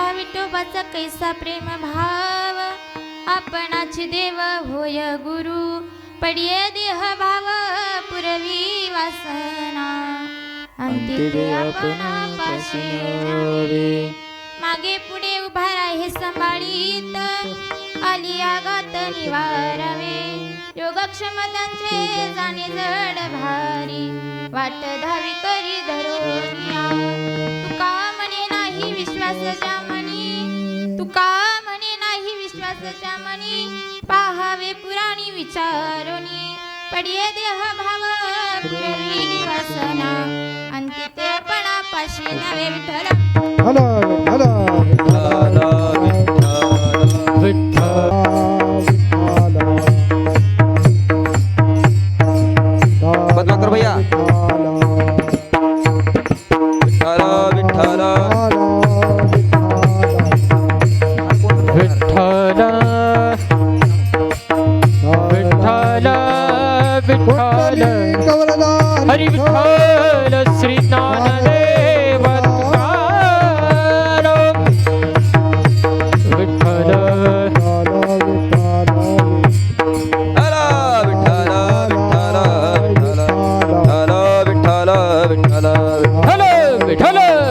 हा विठोबाचा कैसा प्रेम भाव, आपणाची देव होय गुरु, पडिये देह भाव पुरवी वासना, अंतिते आपणापाशी न्यावे. मागे पुढे उभा राहे संभाळीत, आली आघात निवारावे. योगक्षम त्यांचे जाणे जड भारी, वाट धावी करी धरोनिया. तुका म्हणे नाही विश्वासच्या मनी, तुका म्हणे नाही विश्वासच्या मनी, पाहावे पुराणी विचारोनी, पडिये देह भाव पुरवी वासना, अंतिते आपणापाशी न्यावे. विठ्ठल हला हला हला विठ्ठल पद्माकर भैया विठ्ठल विठ्ठल विठ्ठल विठ्ठल विठ्ठल हरी विठ्ठल श्री ज्ञानदेव तुकाराम. विठ्ठल हला विठ्ठल विठ्ठल विठ्ठल विठ्ठल विठ्ठल विठ्ठल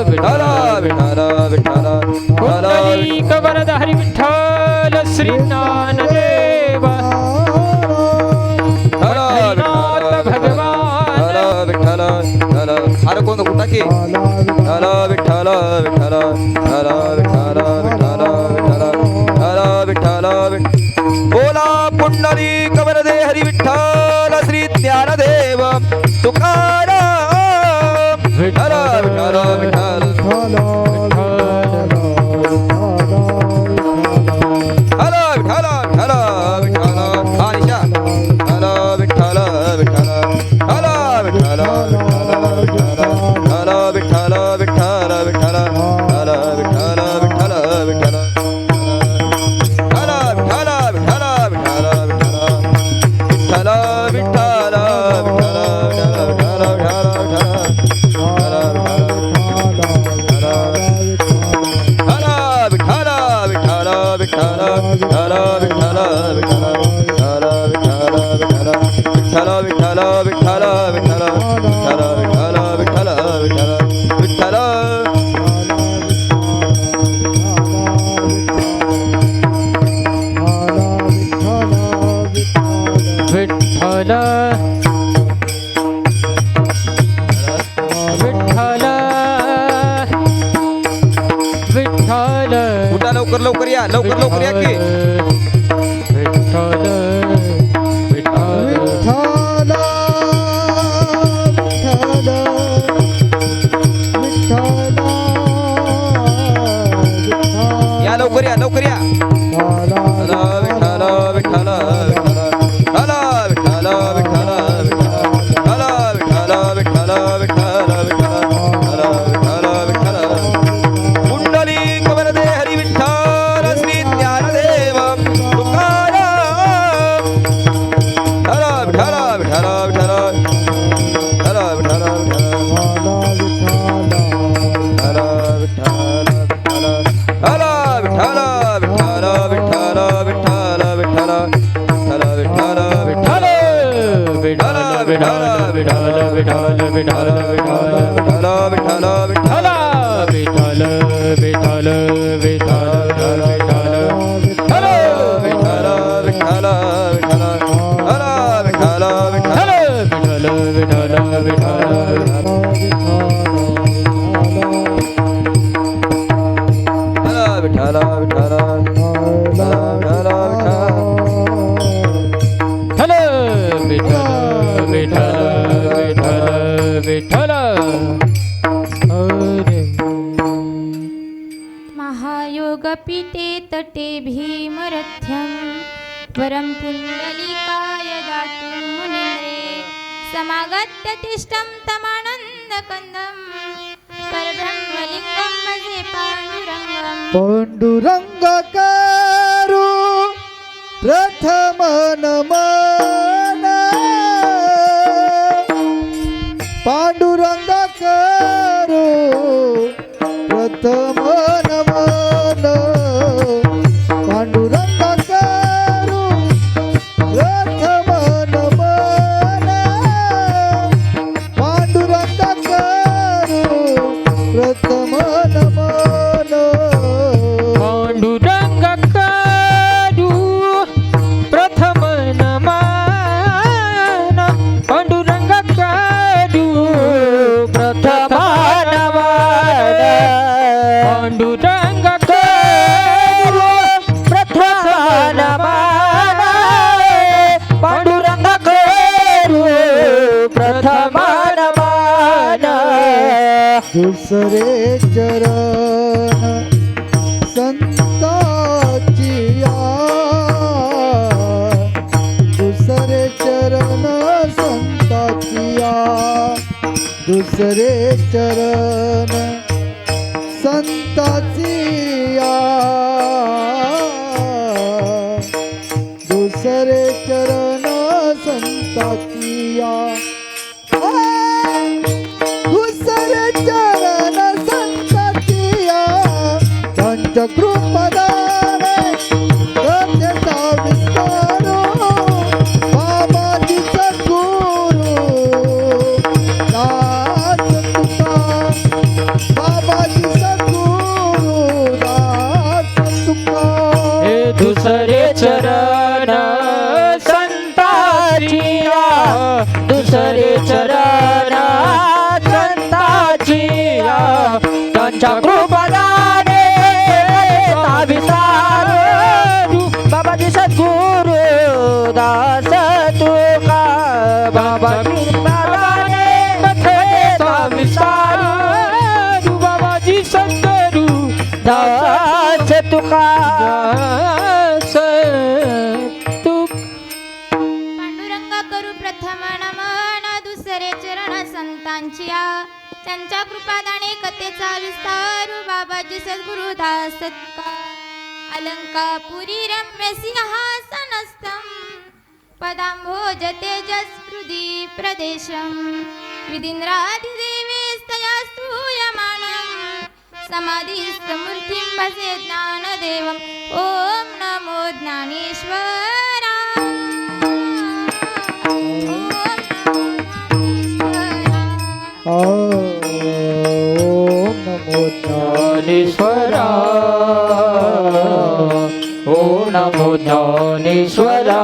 विठ्ठल विठ्ठल विठ्ठल कुंडलिक वरद हरी विठ्ठल श्री ज्ञानदेव हरिनाथ भगवान. विठ्ठल अरे कोण कुठं की हल विठ्ठल विठ्ठल हल विठ्ठल विठ्ठल विठ्ठल विठ्ठल बोला पुंडलिक वरदे हरी विठ्ठल श्री ज्ञानदेव तुकाराम. विठ्ठल विठ्ठल विठ्ठल हल विठ्ठल विठ्ठल विठ्ठल आनिशा हल विठ्ठल विठ्ठल हल विठ्ठल हल विठ्ठल विठ्ठल विठ्ठल हल विठ्ठल विठ्ठल विठ्ठल हल विठ्ठल विठ्ठल विठ्ठल विठ्ठल विठ्ठल विठ्ठल लवकर लवकर या की विठ्ठल विठ्ठल या लवकर या लवकर या विठ्ठल विठ्ठल विठ्ठल विठ्ठल विठ्ठल विठ्ठल विठ्ठल विठ्ठल विठ्ठल विठ्ठल विठ्ठल विठ्ठल पुंडलिक वरदे हरी विठ्ठल श्री ज्ञानदेव तुकाराम. हल विठ्ठल विठ्ठल विठ्ठल हल विठ्ठल हल विठ्ठल हल विठ्ठल विठ्ठल विठ्ठल विठ्ठल विठ्ठल हल विठ्ठल विठ्ठल विठ्ठल विठ्ठल विठ्ठल विठ्ठल विठ्ठल विठ्ठल विठ्ठल विठ्ठल विठ्ठल विठ्ठल विठ्ठल विठ्ठल हल विठ्ठल विठ्ठल विठ्ठल हल विठ्ठल विठ्ठल विठ्ठल विठ्ठल विठ्ठल हल विठ्ठल विठ्ठल विठ्ठल विठ्ठल विठ्ठल विठ्ठल हरे. महायोगपीठे तटे भीमरथ्यं, वरं पुण्डलिकाय दातुं मुनिन्द्रे, समागत्य तिष्ठं तमानन्दकन्दं, परब्रह्मलिङ्गं भजे पाण्डुरङ्गं. पांडुरंग करू प्रथम नमन, पांडुरंग करू प्रथम नमन. पांडुरंग करू प्रथम नमन पांडुरंग करू प्रथम नमन दुसरे चरण संताची दुसरे चरण संताची दुसरे चरण संताची दुसरे चरण संताची दुसरे चरण संताची त्यांच्या कृपदाने गतेचा विस्तार बाबाजी सद्गुरु दास तुका बाबाजी सद्गुरु दास तुका हे दुसरे चरण संताचिया दुसरे चरण संताचिया त्यांच्या कृपदाने विस्तार बाबाजी सद्गुरु दास तुका बाबाजी कृपदाने विस्तार बाबाजी सद्गुरु दास तुका पांडुरंगा करू प्रथम नमन दुसरे चरण संतांची त्यांच्या कृपादाने कथेचा विस्तार बाबाजी सद्गुरु दास तुका अलंकापुरी रम्य सिंहासनस्थं पदांभोज तेजस्कृदी प्रदेशं विधिन्द्रादिदेवेस्तया स्तूयमानं समाधिस्थमूर्तिं भजे ज्ञानदेवम् ॐ नमो ज्ञानेश्वराय ओम नमो ज्ञानेश्वरा ओ नमो ज्ञानेश्वरा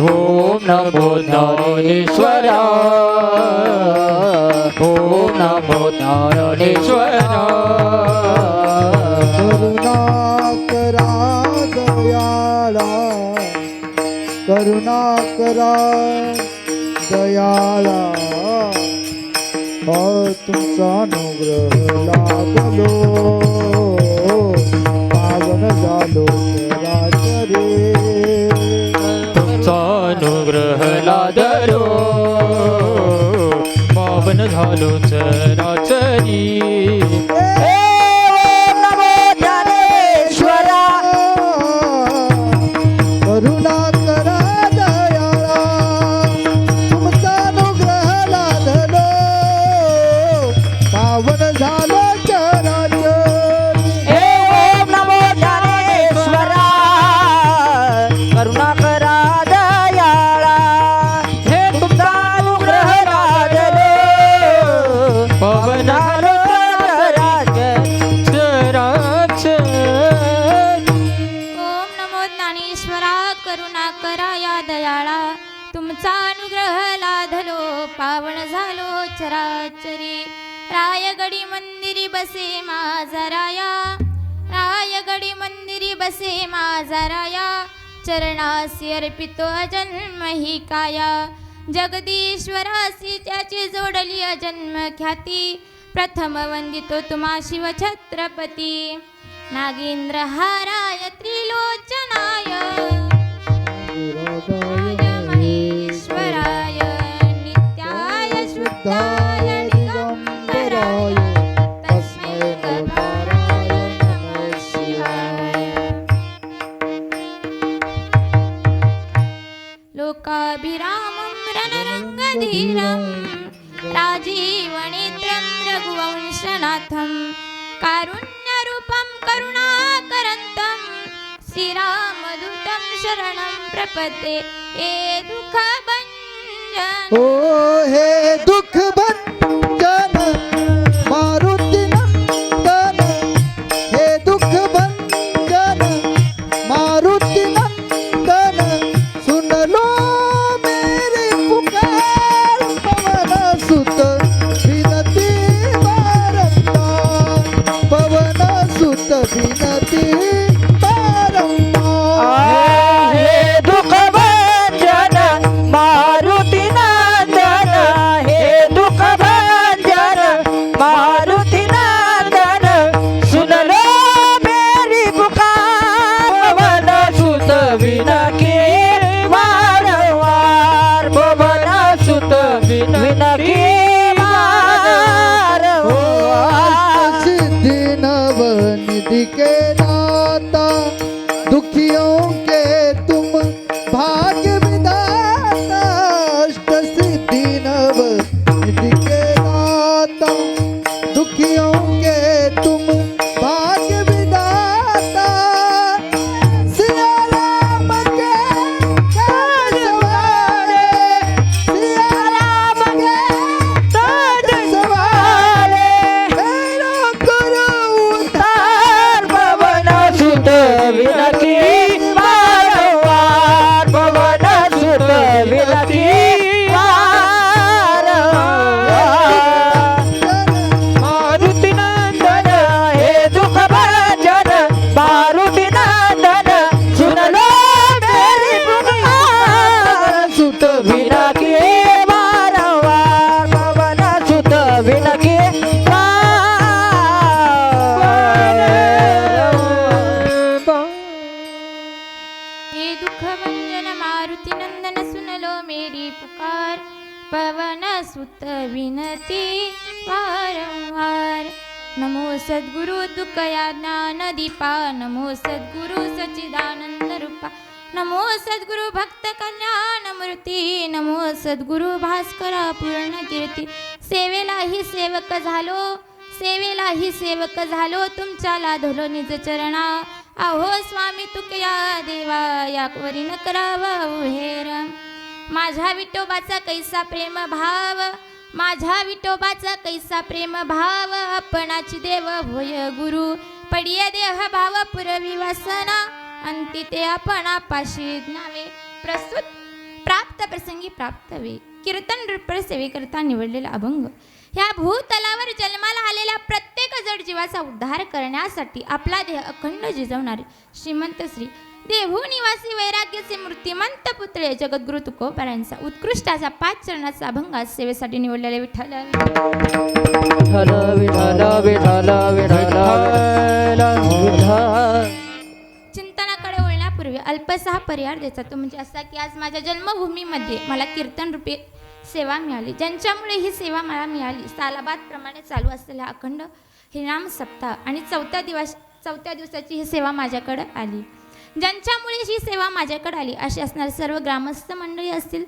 ओम नमो ज्ञानेश्वरा ओम नमो ज्ञानेश्वरा हे ओम नमो ज्ञानेश्वरा करुणा करा दयाळा तुमचा अनुग्रह लागलो पावन झालो चराचरे तुमचा अनुग्रह लादलो पावन झालो चराचरी करुणा करा दयाळा तुमचा अनुग्रह लादलो पावन झालो चराचरी ओम नमो ज्ञानेश्वरा करुणा करा दयाळा हे तुमचा अनुग्रह लादलो पावन झालो ओम नमो ज्ञानेश्वरा करुणा करा या दयाळा तुमचा अनुग्रह लाधलो पावन झालो चराचरी रायगडी मंदिरी बसे माझा राया रायगडी मंदिरी बसे माझा राया चरणासी अर्पितो अजन्म ही काया जगदीश्वरासी त्याची जोडली अजन्म ख्याती प्रथम वंदितो तुम्हा शिव छत्रपती नागेंद्र हाराय त्रिलोचनाय महेश्वराय नित्याय शुद्धाय दिगंबराय तस्मै नमः शिवाय लोकाभिरामं रणरङ्गधीरं राजीवनेत्रं रघुवंशनाथं कारुण्यरूपं करुणाकरन्तं श्रीरामदूतं शरणं प्रपद्ये हे दुःखभञ्जन ओ हे दुःख भंजन मारुती नंदन हे दुःख भंजन मारुती नंदन हे दुख भंजन मारुती नंदन सुन लो मेरी पुकार, पवन सुत विनती वारंवार. नमो सद्गुरु तुकया ज्ञान दीपा, नमो सद्गुरु सच्चिदानंद रूपा, नमो सद्गुरु भक्त कल्याण मूर्ती, नमो सद्गुरु भास्करा पूर्ण कीर्ती. सेवेलाही सेवक झालो, सेवेलाही सेवक झालो, तुमच्या लाधलो निज चरणा. अहो स्वामी तुकया देवा, यावरी न करावा उहेर. माझ्या विठोबाचा कैसा प्रेम भाव, माझ्या विठोबाचा कैसा प्रेम भाव, आपणाची देव होय गुरु. पडिये देह भाव पुरवी वासना, अंती ते आपणा पाशी नावे. प्रस्तुत प्राप्त प्रसंगी प्राप्त वे. कीर्तन रूप सेवेकरता निवडलेला अभंग. ह्या भूतलावर जन्माला आलेल्या प्रत्येक जड जीवाचा उद्धार करण्यासाठी आपला देह अखंड जिजवणारे श्रीमंत श्री देहू निवासी वैराग्याचे मूर्तिमंत पुतळे जगद्गुरु तुकोबारायांचा उत्कृष्टाचा 5 चरणाचा अभंग आज सेवेसाठी निवडलेले विठ्ठल. विठ्ठल विठ्ठल विठ्ठल विठ्ठल विठ्ठल. चिंतनाकडे वळण्यापूर्वी अल्पसा परिहार द्यायचा तो म्हणजे असा की आज माझ्या जन्मभूमीमध्ये मला कीर्तन रूपी सेवा मिळाली, ज्यांच्यामुळे ही सेवा मला मिळाली. सालाबादप्रमाणे चालू असलेला अखंड हरिनाम सप्ताह आणि चौथ्या दिवसाची ही सेवा माझ्याकडे आली, ज्यांच्यामुळे ही सेवा माझ्याकडे आली अशी असणारे सर्व ग्रामस्थ मंडळी असतील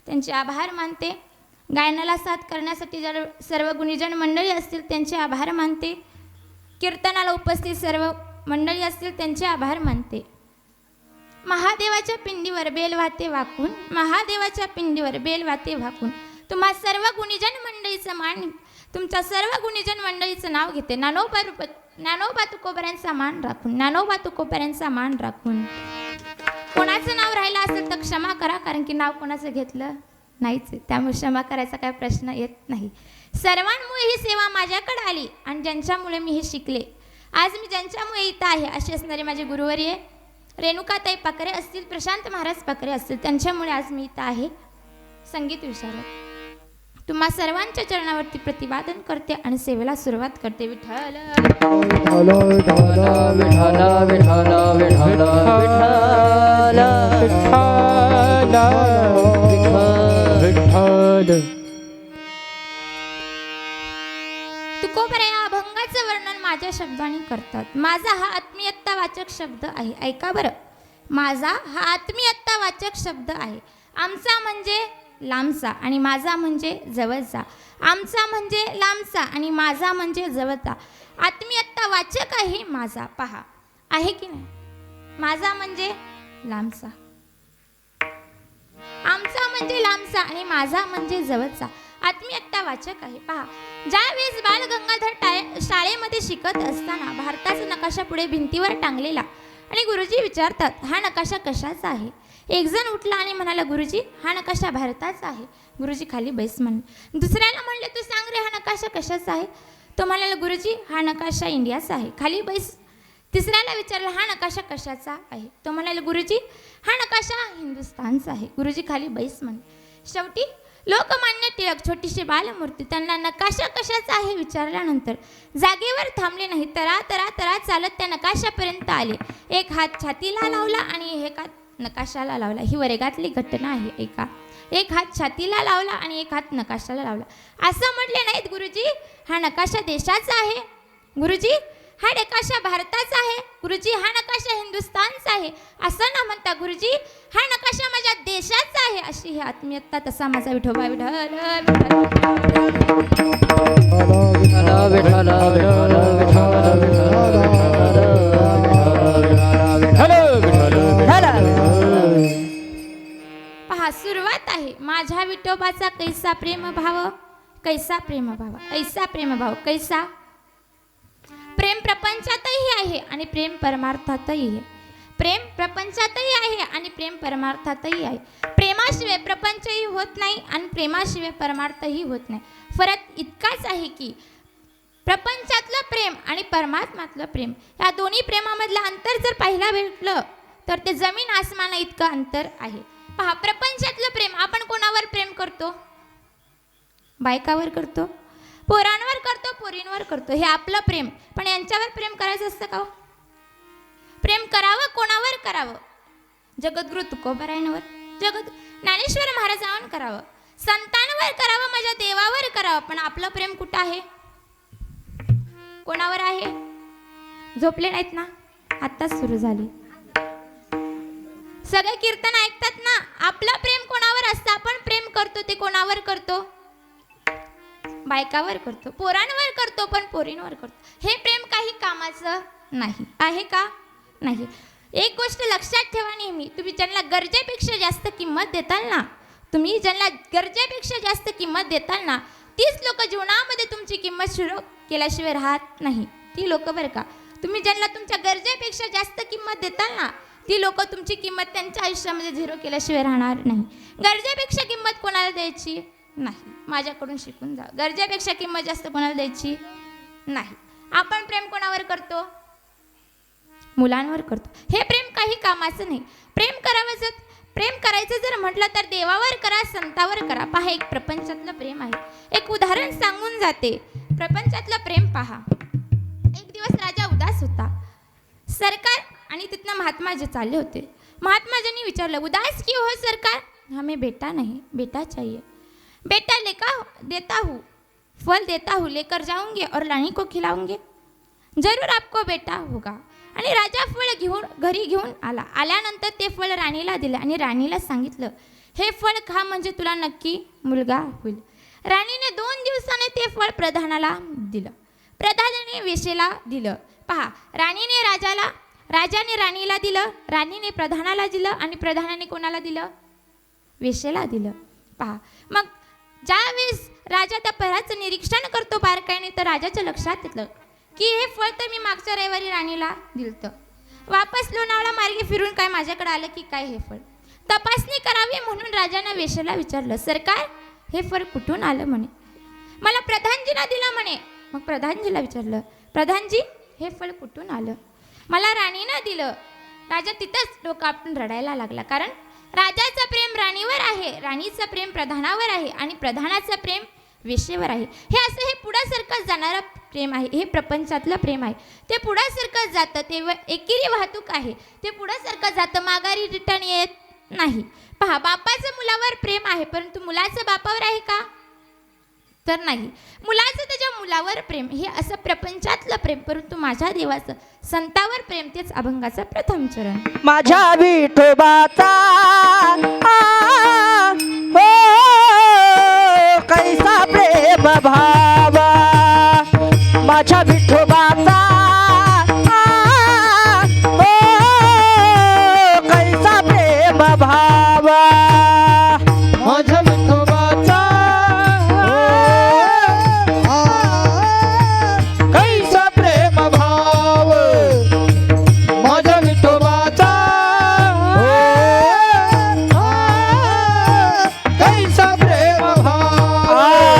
त्यांचे आभार मानते. गायनाला साथ करण्यासाठी जर सर्व गुणीजन मंडळी असतील त्यांचे आभार मानते. कीर्तनाला उपस्थित सर्व मंडळी असतील त्यांचे आभार मानते. महादेवाच्या पिंडीवर बेल वाते वाकून, महादेवाच्या पिंडीवर बेल वाते वाकून तुम्हा सर्व गुणीजन मंडळीचं मान, तुमच्या सर्व गुणीजन मंडळीचं नाव घेते. ज्ञानोबा तुकोबारायांचा मान राखून, ज्ञानोबा तुकोबारायांचा मान राखून. कोणाचं नाव राहिलं असेल तर क्षमा करा, कारण की नाव कोणाचं घेतलं नाहीच आहे, त्यामुळे क्षमा करायचा काय प्रश्न येत नाही. सर्वांमुळे ही सेवा माझ्याकडे आली आणि ज्यांच्यामुळे मी हे शिकले. आज मी ज्यांच्यामुळे इथं आहे असे असणारे माझे गुरुवर्य रेणुकाताई पाकरे असतील, प्रशांत महाराज पाकरे असतील, त्यांच्यामुळे आज मी इथं आहे. संगीत विशारद तुम्हा सर्वांच्या चरणावरती प्रतिपादन करते आणि सेवेला सुरुवात करते. विठ्ठल विठ्ठल विठ्ठल विठ्ठल विठ्ठल विठ्ठल. तुकोबारा या अभंगाचं वर्णन माझ्या शब्दांनी करतात. माझा हा आत्मीयतावाचक शब्द आहे. ऐका बरं, माझा हा आत्मीयतावाचक शब्द आहे. आमचा म्हणजे लांबचा आणि माझा म्हणजे जवळचा. आमचा म्हणजे लांबचा आणि माझा म्हणजे जवळचा. आत्मीयतावाचक आहे माझा. पहा आहे की नाही. माझा म्हणजे लांबचा, आमचा म्हणजे लांबचा आणि माझा म्हणजे जवळचा. आत्मीयतावाचक आहे. पहा, ज्यावेळेस बाल गंगाधर शाळेमध्ये शिकत असताना भारताचा नकाशा पुढे भिंतीवर टांगलेला आणि गुरुजी विचारतात हा नकाशा कशाचा आहे. एक जण उठला आणि म्हणाला गुरुजी हा नकाशा भारताचा आहे. गुरुजी खाली बैस म्हणले. दुसऱ्याला म्हणले तू सांग रे हा नकाशा कशाचा आहे. तो म्हणाला गुरुजी हा नकाशा इंडियाचा आहे. खाली बैस. तिसऱ्याला विचारलं हा नकाशा कशाचा आहे. तो म्हणाला गुरुजी हा नकाशा हिंदुस्थानचा आहे. गुरुजी खाली बैस म्हणले. शेवटी लोकमान्य टिळक छोटीशी बालमूर्ती त्यांना नकाशा कशाचा आहे विचारल्यानंतर जागेवर थांबले नाही. तरा तरा तरा चालत त्या नकाशापर्यंत आले. एक हात छातीला लावला आणि एक हात नकाशाला लावला. ही वर्गातली घटना आहे. ऐका, एक हात छातीला लावला आणि एक हात नकाशाला लावला. असं म्हटले नाहीत गुरुजी हा नकाशा देशाचा आहे, गुरुजी हा नकाशा भारताचा आहे, गुरुजी हा नकाशा हिंदुस्थानचा आहे असं ना म्हणता गुरुजी हा नकाशा माझ्या देशाचा आहे. अशी ही आत्मीयता तसा माझा विठोबा. विठ्ठल पहा, सुरुवात आहे माझ्या विठोबाचा कैसा प्रेम भाव, कैसा प्रेम भाव, ऐसा प्रेम भाव. कैसा प्रेम प्रपंचातही आहे आणि प्रेम परमार्थातही आहे. प्रेम प्रपंचातही आहे आणि प्रेम परमार्थातही आहे. प्रेमाशिवाय प्रपंचही होत नाही आणि प्रेमाशिवाय परमार्थही होत नाही. फरक इतकाच आहे की प्रपंचातलं प्रेम आणि परमात्म्यातलं प्रेम या दोन्ही प्रेमामधलं अंतर जर पाहायला भेटलं तर ते जमीन आसमाना इतकं अंतर आहे. पहा, प्रपंचातलं प्रेम आपण कोणावर प्रेम करतो. बायकावर करतो, पोरांवर करतो, पोरींवर करतो. हे आपलं प्रेम. पण यांच्यावर प्रेम करायचं असतं का. प्रेम करावं कोणावर करावं. जगद्गुरु तुकोबारायांवर, ज्ञानेश्वर महाराजांवर करावं, संतांवर करावं, माझ्या देवावर करावं. पण आपलं प्रेम कुठं आहे? कोणावर आहे? झोपले नाहीत ना? आत्ताच सुरू झाली. सगळे कीर्तन ऐकतात ना? आपलं प्रेम कोणावर असतं? आपण प्रेम करतो ते कोणावर करतो? बायकावर करतो, पोरांवर करतो, पण पोरींवर करतो. हे प्रेम काही कामाचं नाही आहे का? नाही. एक गोष्ट लक्षात ठेवा नेहमी, तुम्ही ज्यांना गरजेपेक्षा जास्त किंमत देताल ना, तुम्ही ज्यांना गरजेपेक्षा जास्त किंमत देताल ना, तीच लोक जीवनामध्ये तुमची किंमत सुरू केल्याशिवाय राहत नाही. ती लोक बरं का, तुम्ही ज्यांना तुमच्या गरजेपेक्षा जास्त किंमत देताल ना, ती लोक तुमची किंमत त्यांच्या आयुष्यामध्ये झिरो केल्याशिवाय राहणार नाही. गरजेपेक्षा किंमत कोणाला द्यायची नाही. माझ्याकडून शिकून जा. गरजेपेक्षा किंमत जास्त कोणाला द्यायची नाही. आपण प्रेम कोणावर करतो? मुलांवर करतो. हे प्रेम काही कामाचं नाही. प्रेम करायचं जर म्हटलं तर देवावर करा, संतावर करा. पहा, एक प्रपंचातलं प्रेम आहे. एक उदाहरण सांगून जाते. प्रपंचातलं प्रेम पहा. एक दिवस राजा उदास होता. सरकार आणि तिथनं महात्माजी चालले होते. महात्माजींनी विचारलं, उदास क्यों हो सरकार? हमें बेटा नहीं, बेटा चाहिए. बेटा देता हूँ, फल देता हूँ, लेकर जाऊंगे और रानी को खिलाऊंगे, जरूर आपको बेटा होगा. आणि राजा फळ घेऊन घरी घेऊन आला. आल्यानंतर ते फळ राणीला दिलं आणि राणीला सांगितलं, हे फळ खा म्हणजे तुला नक्की मुलगा होईल. राणीने 2 दिवसाने ते फळ प्रधानाला दिलं. प्रधानाने वेशेला दिलं. पहा, राजाने राणीला दिलं, राणीने प्रधानाला दिलं आणि प्रधानाने कोणाला दिलं? वेशेला दिलं. पहा, मग ज्यावेळेस राजा त्या फळाचं निरीक्षण करतो बारकाईने, तर राजाच्या लक्षात येतं की हे फळ तर मी मागच्या रविवारी राणीला दिलतं. वापस लोणावळा मार्गे फिरून काय माझ्याकडे आलं की काय हे फळ? तपासणी करावी म्हणून राजाने वेशेला विचारलं, सरकार हे फळ कुठून आलं म्हणे? मला प्रधानजीला दिलं म्हणे. मग प्रधानजीला विचारलं, प्रधानजी हे फळ कुठून आलं? मला राणीनं दिलं. राजा तिथंच डोकं आपटून रडायला लागला. कारण राजाचं प्रेम राणीवर आहे, राणीचं प्रेम प्रधानावर आहे आणि प्रधानाचं प्रेम वेशेवर आहे. हे पुढं सरकत जाणारं प्रेम आहे. हे प्रपंचातलं प्रेम आहे. ते पुढं सरकत जातं. ते एकेरी वाहतूक आहे. ते पुढं सरकत जातं, माघारी रिटर्न येत नाही. पहा, बापाचं मुलावर प्रेम आहे, परंतु मुलाचं बापावर आहे का? तर नाही. मुलाचं त्याच्या मुलावर प्रेम, हे असं प्रपंचातलं प्रेम. परंतु माझ्या देवाचं संतावर प्रेम, तेच अभंगाचं प्रथम चरण. माझ्या विठोबाचा हो कैसा प्रेम भावा, माझ्या विठोबाचा हो कैसा प्रेम भावा, माझ्या विठोबाचा कैसा प्रेम भाव, माझ्या विठोबाचा कैसा प्रेम भाव,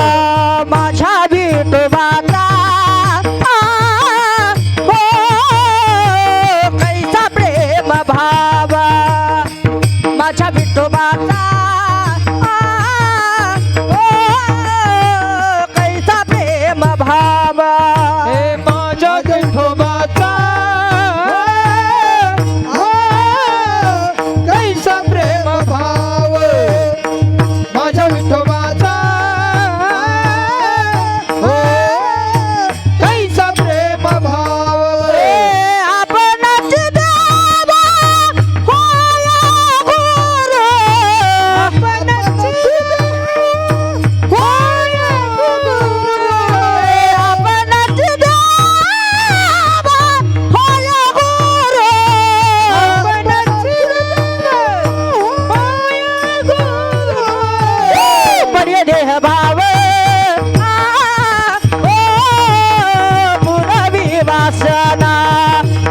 माझ्या विठोबाचा हो कैसा प्रेम भावा, माझ्या विठोबाचा कैसा प्रेम भावा, हे माझ्या विठोबाचा कैसा प्रेम भाव, माझ्या विठोबाचा कैसा प्रेम भाव, आपणच देवा होया गुरु, आपणच होया गुरु, आपणच देवा होया गुरु, आपणच होया गुरु, बढिया देह भाव पुरवी वासना,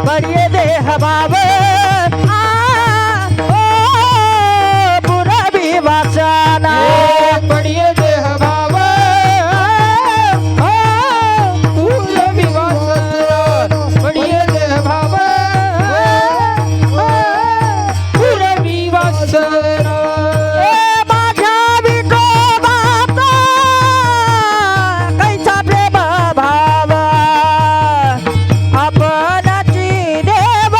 बढिया देह भाव पुरवी वासना, पडिये देह भाव तुझ विवासना, पडिये देह भाव तुझ विवासना, माझ्या विठोबाचा कैसा प्रेम भाव, आपणाची देव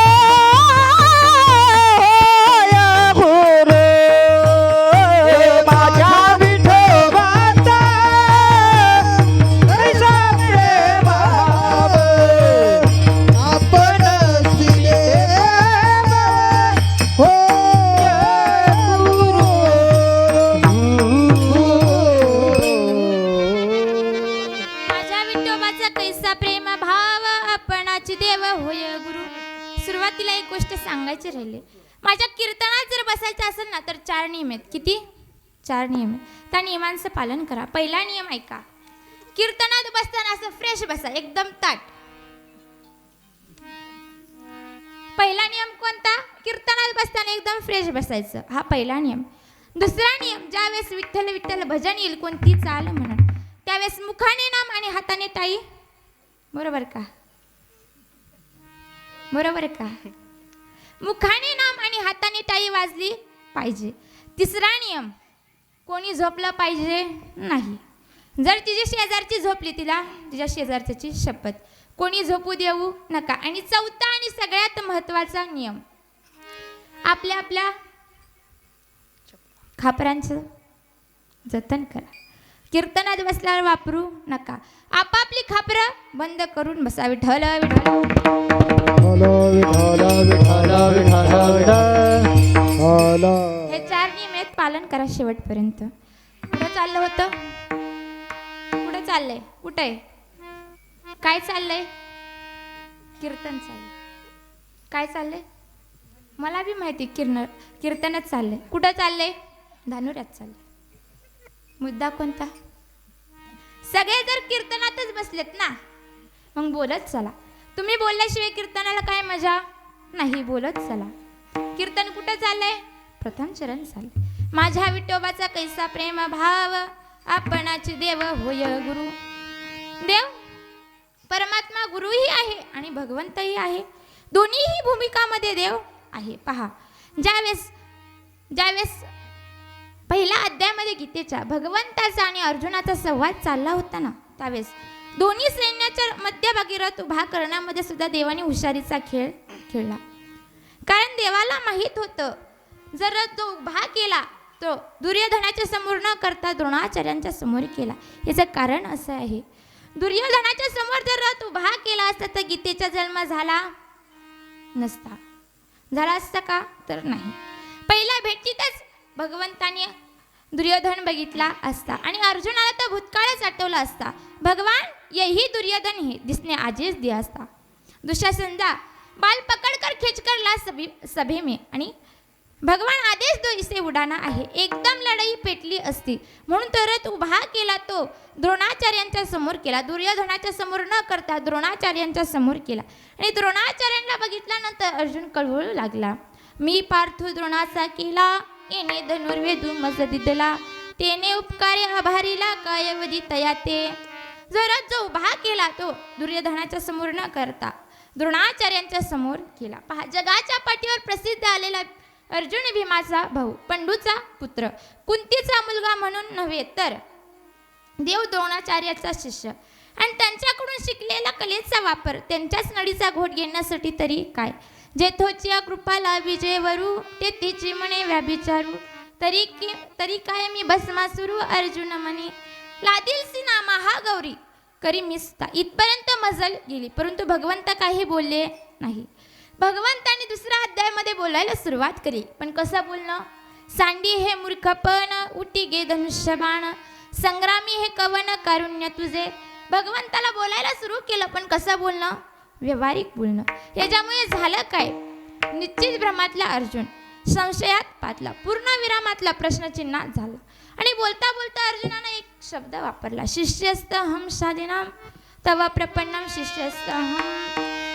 होया राहिले. माझ्या कीर्तनात जर बसायचं असेल ना तर 4 नियम आहेत. किती? 4 नियम आहेत. त्या नियमांचं पालन करा. पहिला नियम ऐका. कीर्तनात बसताना असं फ्रेश बसा, एकदम ताट. पहिला नियम कोणता? कीर्तनात बसताना एकदम फ्रेश बसायचं. हा पहिला नियम. दुसरा नियम, ज्यावेळेस विठ्ठल विठ्ठल भजन येईल कोणती चाल म्हणून, त्यावेळेस मुखाने नाम आणि हाताने टाळी. बरोबर का? बरोबर का? मुखाने नाम आणि हाताने टाळी वाजली पाहिजे. तिसरा नियम, कोणी झोपलं पाहिजे नाही. जर तिची शेजारची झोपली, तिला तिच्या शेजारच्याची शपथ, कोणी झोपू देऊ नका. आणि चौथा आणि सगळ्यात महत्त्वाचा नियम, आपल्या आपल्या खापरांचं जतन करा. कीर्तनात बसल्यावर वापरू नका. आपापली खापरं बंद करून बसा. विठ्ठल विठ्ठल हे 4 नियम आहेत, पालन करा शेवटपर्यंत. कुठं चाललं होतं? कुठं चाललंय? कुठं आहे? काय चाललंय? कीर्तन चाललंय. काय चाललंय? मला बी माहिती, कीर्तनच चाललंय. कुठं चाललंय? धानुऱ्यात चाललंय. मुद्दा कोणता? सगळे जर कीर्तनातच बसलेत ना, मग बोलत चला. तुम्ही बोलल्याशिवाय कीर्तनाला काय मजा नाही. बोलत चला. कीर्तन कुठं चाललंय? प्रथम चरण चाललंय. माझ्या विठोबाचा कैसा प्रेम भाव, आपणाची देव होय गुरु. देव परमात्मा गुरुही आहे आणि भगवंतही आहे. दोन्हीही भूमिकामध्ये देव आहे. पहा, ज्यावेळेस पहिल्या अध्यायामध्ये गीतेच्या भगवंताचा आणि अर्जुनाचा संवाद चालला होता ना, त्यावेळेस दोन्ही सैन्याच्या मध्यभागी रथ उभा करण्यामध्ये सुद्धा देवाने हुशारीचा खेळ खेळला. कारण देवाला माहीत होतं, जर रथ जो उभा केला तो दुर्योधनाच्या समोर न करता द्रोणाचार्यांच्या समोर केला. याचं कारण असं आहे, दुर्योधनाच्या समोर जर रथ उभा केला असता तर गीतेचा जन्म झाला नसता. झाला असता का? तर नाही. पहिल्या भेटीतच भगवंताने दुर्योधन बघितला असता आणि अर्जुनाला तर भूतकाळच आठवला असता. भगवान यही दुर्योधन है जिसने आदेश दिया असता. दुशासन जा बाल पकडकर खींचकर ला सभे में, आणि भगवान आदेश दो इसे उडाना आहे. एकदम लढाई पेटली असती. म्हणून तो रथ उभा केला तो द्रोणाचार्यांच्या समोर केला. दुर्योधनाच्या समोर न करता द्रोणाचार्यांच्या समोर केला. आणि द्रोणाचार्यांना बघितल्यानंतर अर्जुन कळवळू लागला. मी पार्थो द्रोणाचा केला, येणे धनुर्वेदू मज दिदला, तेने उपकार्य आभारीला कायवदी तया ते. जो रथ जो उभा केला तो दुर्योधनाच्या समोर न करता द्रोणाचार्यांच्या समोर केला. पहा, जगाच्या पाठीवर प्रसिद्ध आलेला अर्जुन भीमाचा भाऊ, पंडूचा पुत्र, कुंतीचा मुलगा म्हणून नव्हे तर देव द्रोणाचार्याचा शिष्य, आणि त्यांच्याकडून शिकलेला कलेचा वापर त्यांच्याच नडीचा घोट घेण्यासाठी तरी काय. जेथोची कृपाला विजयवरू, ते तिची म्हणे व्याभिचारू, तरी काय मी भस्मासुरू. अर्जुन म्हणे लादील सिना महागौरी करी मिस्ता. इथपर्यंत मजल गेली, परंतु भगवंत काही बोलले नाही. भगवंताने दुसऱ्या अध्यायामध्ये बोलायला सुरुवात केली, पण कसं बोलणं? सांडी हे मूर्खपण, उटी गे धनुष्यबाण, संग्रामी हे कवन कारुण्य तुझे. भगवंताला बोलायला सुरू केलं, पण कसं बोलणं? व्यवहारिक बोलणं. याच्यामुळे झालं काय? निश्चित भ्रमातला अर्जुन संशयात पातला, पूर्ण विरामातला प्रश्नचिन्ह झाला. आणि बोलता बोलता अर्जुनाने एक शब्द वापरला, शिष्यस्त हम साधिनाम तव प्रपन्नम शिष्यस्त हम.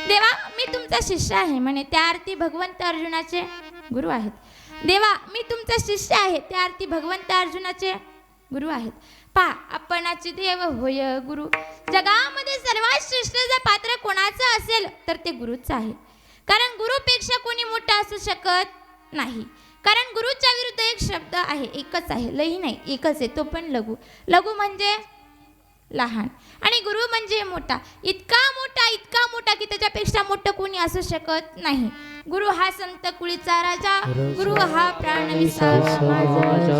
देवा मी तुमचा शिष्य आहे म्हणे, त्या अर्थी भगवंत अर्जुनाचे गुरु आहेत. देवा मी तुमचा शिष्य आहे, त्या अर्थी भगवंत अर्जुनाचे गुरु आहेत. पहा, आपणाचे देव होय गुरु. जगामध्ये सर्वात श्रेष्ठ जर पात्र कोणाचं असेल तर ते गुरुच आहे. कारण गुरुपेक्षा कोणी मोठा असू शकत नाही. कारण गुरुच्या विरुद्ध एक शब्द आहे, एकच आहे, लई नाही, एकच आहे, तो पण लघु. लघु म्हणजे लहान आणि गुरु म्हणजे मोठा. इतका मोठा की त्याच्यापेक्षा मोठं कोणी असू शकत नाही. गुरु हा संत कुळीचा राजा, गुरु हा प्राणविसावा माझा.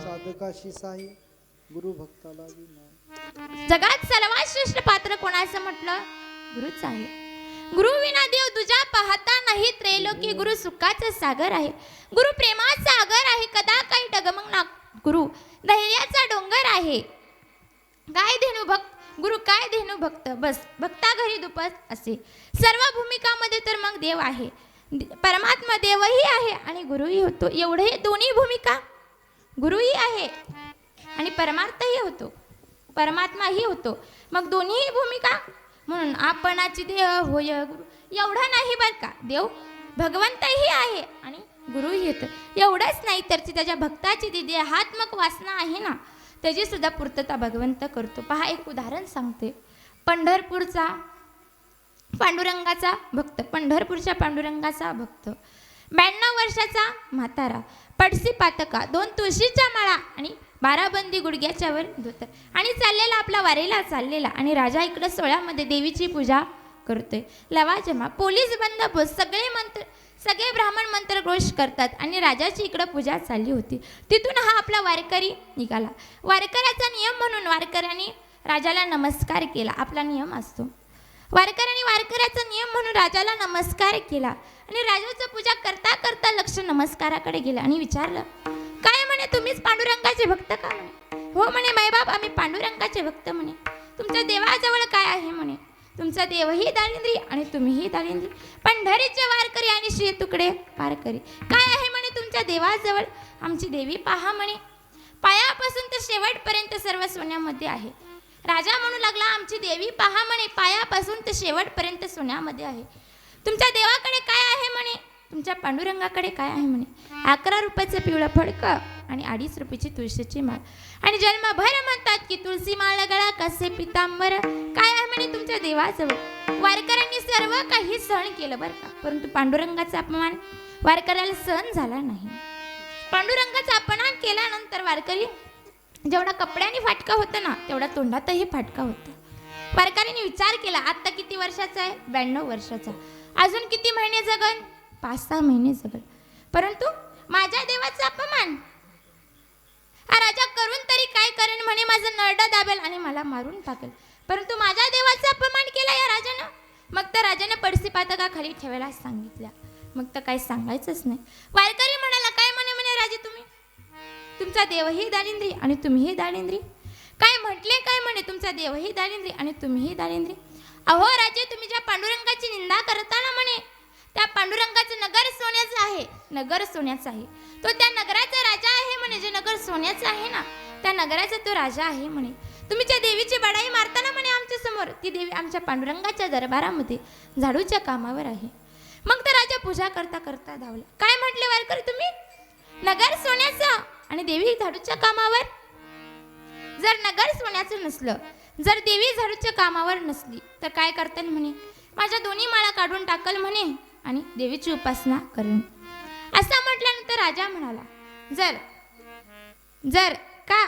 साधकाशी साई गुरु भक्ताला विना. जगात सर्वात श्रेष्ठ पात्र कोणाचं म्हटलं? गुरुच आहे. गुरु विना देव तुझ्या पाहता नाही. त्रैलोकी गुरु सुखाचा सागर आहे. गुरु प्रेमाचा आगर आहे. कदा काही डगमगना गुरु धैर्याचा डोंगर आहे. काय धेनू भक्त गुरु, काय धेनू भक्त, बस भक्ता घरी दुपत असे. सर्व भूमिकामध्ये तर मग देव आहे. परमात्मा देवही आहे आणि गुरुही होतो. एवढे दोन्ही भूमिका, गुरुही आहे आणि परमार्थही होतो, परमात्माही होतो. मग दोन्ही भूमिका म्हणून आपणाची देह होय गुरु, एवढा नाही बरं का. देव भगवंतही आहे आणि गुरुही येतो. एवढंच नाही तर त्याच्या भक्ताची ती देहात्मक वासना आहे ना, त्याची सुद्धा पूर्तता भगवंत करतो. पहा, एक उदाहरण सांगते. पंढरपूरचा पांडुरंगाचा भक्त, पंढरपूरच्या पांडुरंगाचा भक्त, 92 वर्षाचा म्हातारा, पडसी पातका, 2 तुळशीच्या माळा आणि 12 बंदी गुडघ्याच्या वर धोतर आणि चाललेला आपला वारीला चाललेला. आणि राजा इकडे सोहळ्यामध्ये देवीची पूजा करतोय. लवाजमा, पोलीस बंदोबस्त, सगळे ब्राह्मण मंत्रघोष करतात आणि राजाची इकडं पूजा चालली होती. तिथून हा आपला वारकरी निघाला. वारकऱ्याचा नियम म्हणून वारकऱ्यांनी राजाला नमस्कार केला. आपला नियम असतो. वारकऱ्यांनी वारकऱ्याचा नियम म्हणून राजाला नमस्कार केला आणि राजाचं पूजा करता करता लक्ष नमस्काराकडे गेलं आणि विचारलं, काय म्हणे, तुम्हीच पांडुरंगाचे भक्त का म्हणे? हो म्हणे, मायबाप आम्ही पांडुरंगाचे भक्त म्हणे. तुमच्या देवाजवळ काय आहे म्हणे? तुमचा देवही दारिंद्री आणि तुम्हीही दारिंद्री, पंढरीचे वारकरी आणि श्री तुकडे वारकरी. काय आहे म्हणे तुमच्या देवाजवळ? आमची देवी पहा म्हणे, पायापासून तर शेवटपर्यंत सर्व सोन्यामध्ये आहे. राजा म्हणू लागला, आमची देवी पहा म्हणे, पायापासून तर शेवटपर्यंत सोन्यामध्ये आहे. तुमच्या देवाकडे काय आहे म्हणे? तुमच्या पांडुरंगाकडे काय आहे म्हणे? 11 रुपयाचं पिवळं फडकं आणि 2.5 रुपयाची तुळशीची माळ आणि जन्मभर म्हणतात की तुळशी माळ गळा कसे पितांबर. काय आहे म्हणे तुमच्या देवाजवळ? वारकऱ्यांनी सर्व काही सहन केलं बरं का, परंतु पांडुरंगाचा अपमान वारकऱ्याला सहन झाला नाही. पांडुरंगाचा अपमान केल्यानंतर वारकरी जेवढा कपड्याने फाटका होता ना, तेवढा तोंडातही फाटका होता. वारकऱ्यांनी विचार केला, आता किती वर्षाचा आहे? 92 वर्षाचा. अजून किती महिने जगन? 5-6 महिने जगल. परंतु माझ्या देवाचा अपमान हा राजा करून तरी काय करेन म्हणे, माझं नरडं दाबेल आणि मला मारून टाकेल. परंतु माझ्या देवाचा अपमान केला या राजानं. मग तर राजानं पडसी पातका खाली ठेवायला सांगितल्या. मग तर काही सांगायचंच नाही. वारकरी म्हणाला, काय म्हणे राजे तुम्ही? तुमचा देवही दारिंद्री आणि तुम्हीही दारिंद्री. काय म्हटले काय म्हणे? तुमचा देवही दारिंद्री आणि तुम्हीही दारिंद्री. अहो राजे, तुम्ही ज्या पांडुरंगाची निंदा करता ना म्हणे, त्या पांडुरंगाचं नगर सोन्याचं आहे, नगर सोन्याचं आहे. तो त्या नगराचा राजा आहे म्हणे. जे नगर सोन्याचं आहे ना, त्या नगराचा तो राजा आहे म्हणे. तुम्ही त्या देवीची बडाई मारताना म्हणे आमच्या समोर, ती देवी आमच्या पांडुरंगाच्या दरबारामध्ये झाडूच्या कामावर आहे. मग तर राजा पूजा करता करता धावला. काय म्हटले वारकरी तुम्ही? नगर सोन्याचं आणि देवी झाडूच्या कामावर. जर नगर सोन्याचं नसलं, जर देवी झाडूच्या कामावर नसली तर काय करताल म्हणे? माझ्या दोन्ही माळा काढून टाकल म्हणे आणि देवीची उपासना करेन. असं म्हटल्यानंतर राजा म्हणाला, जर का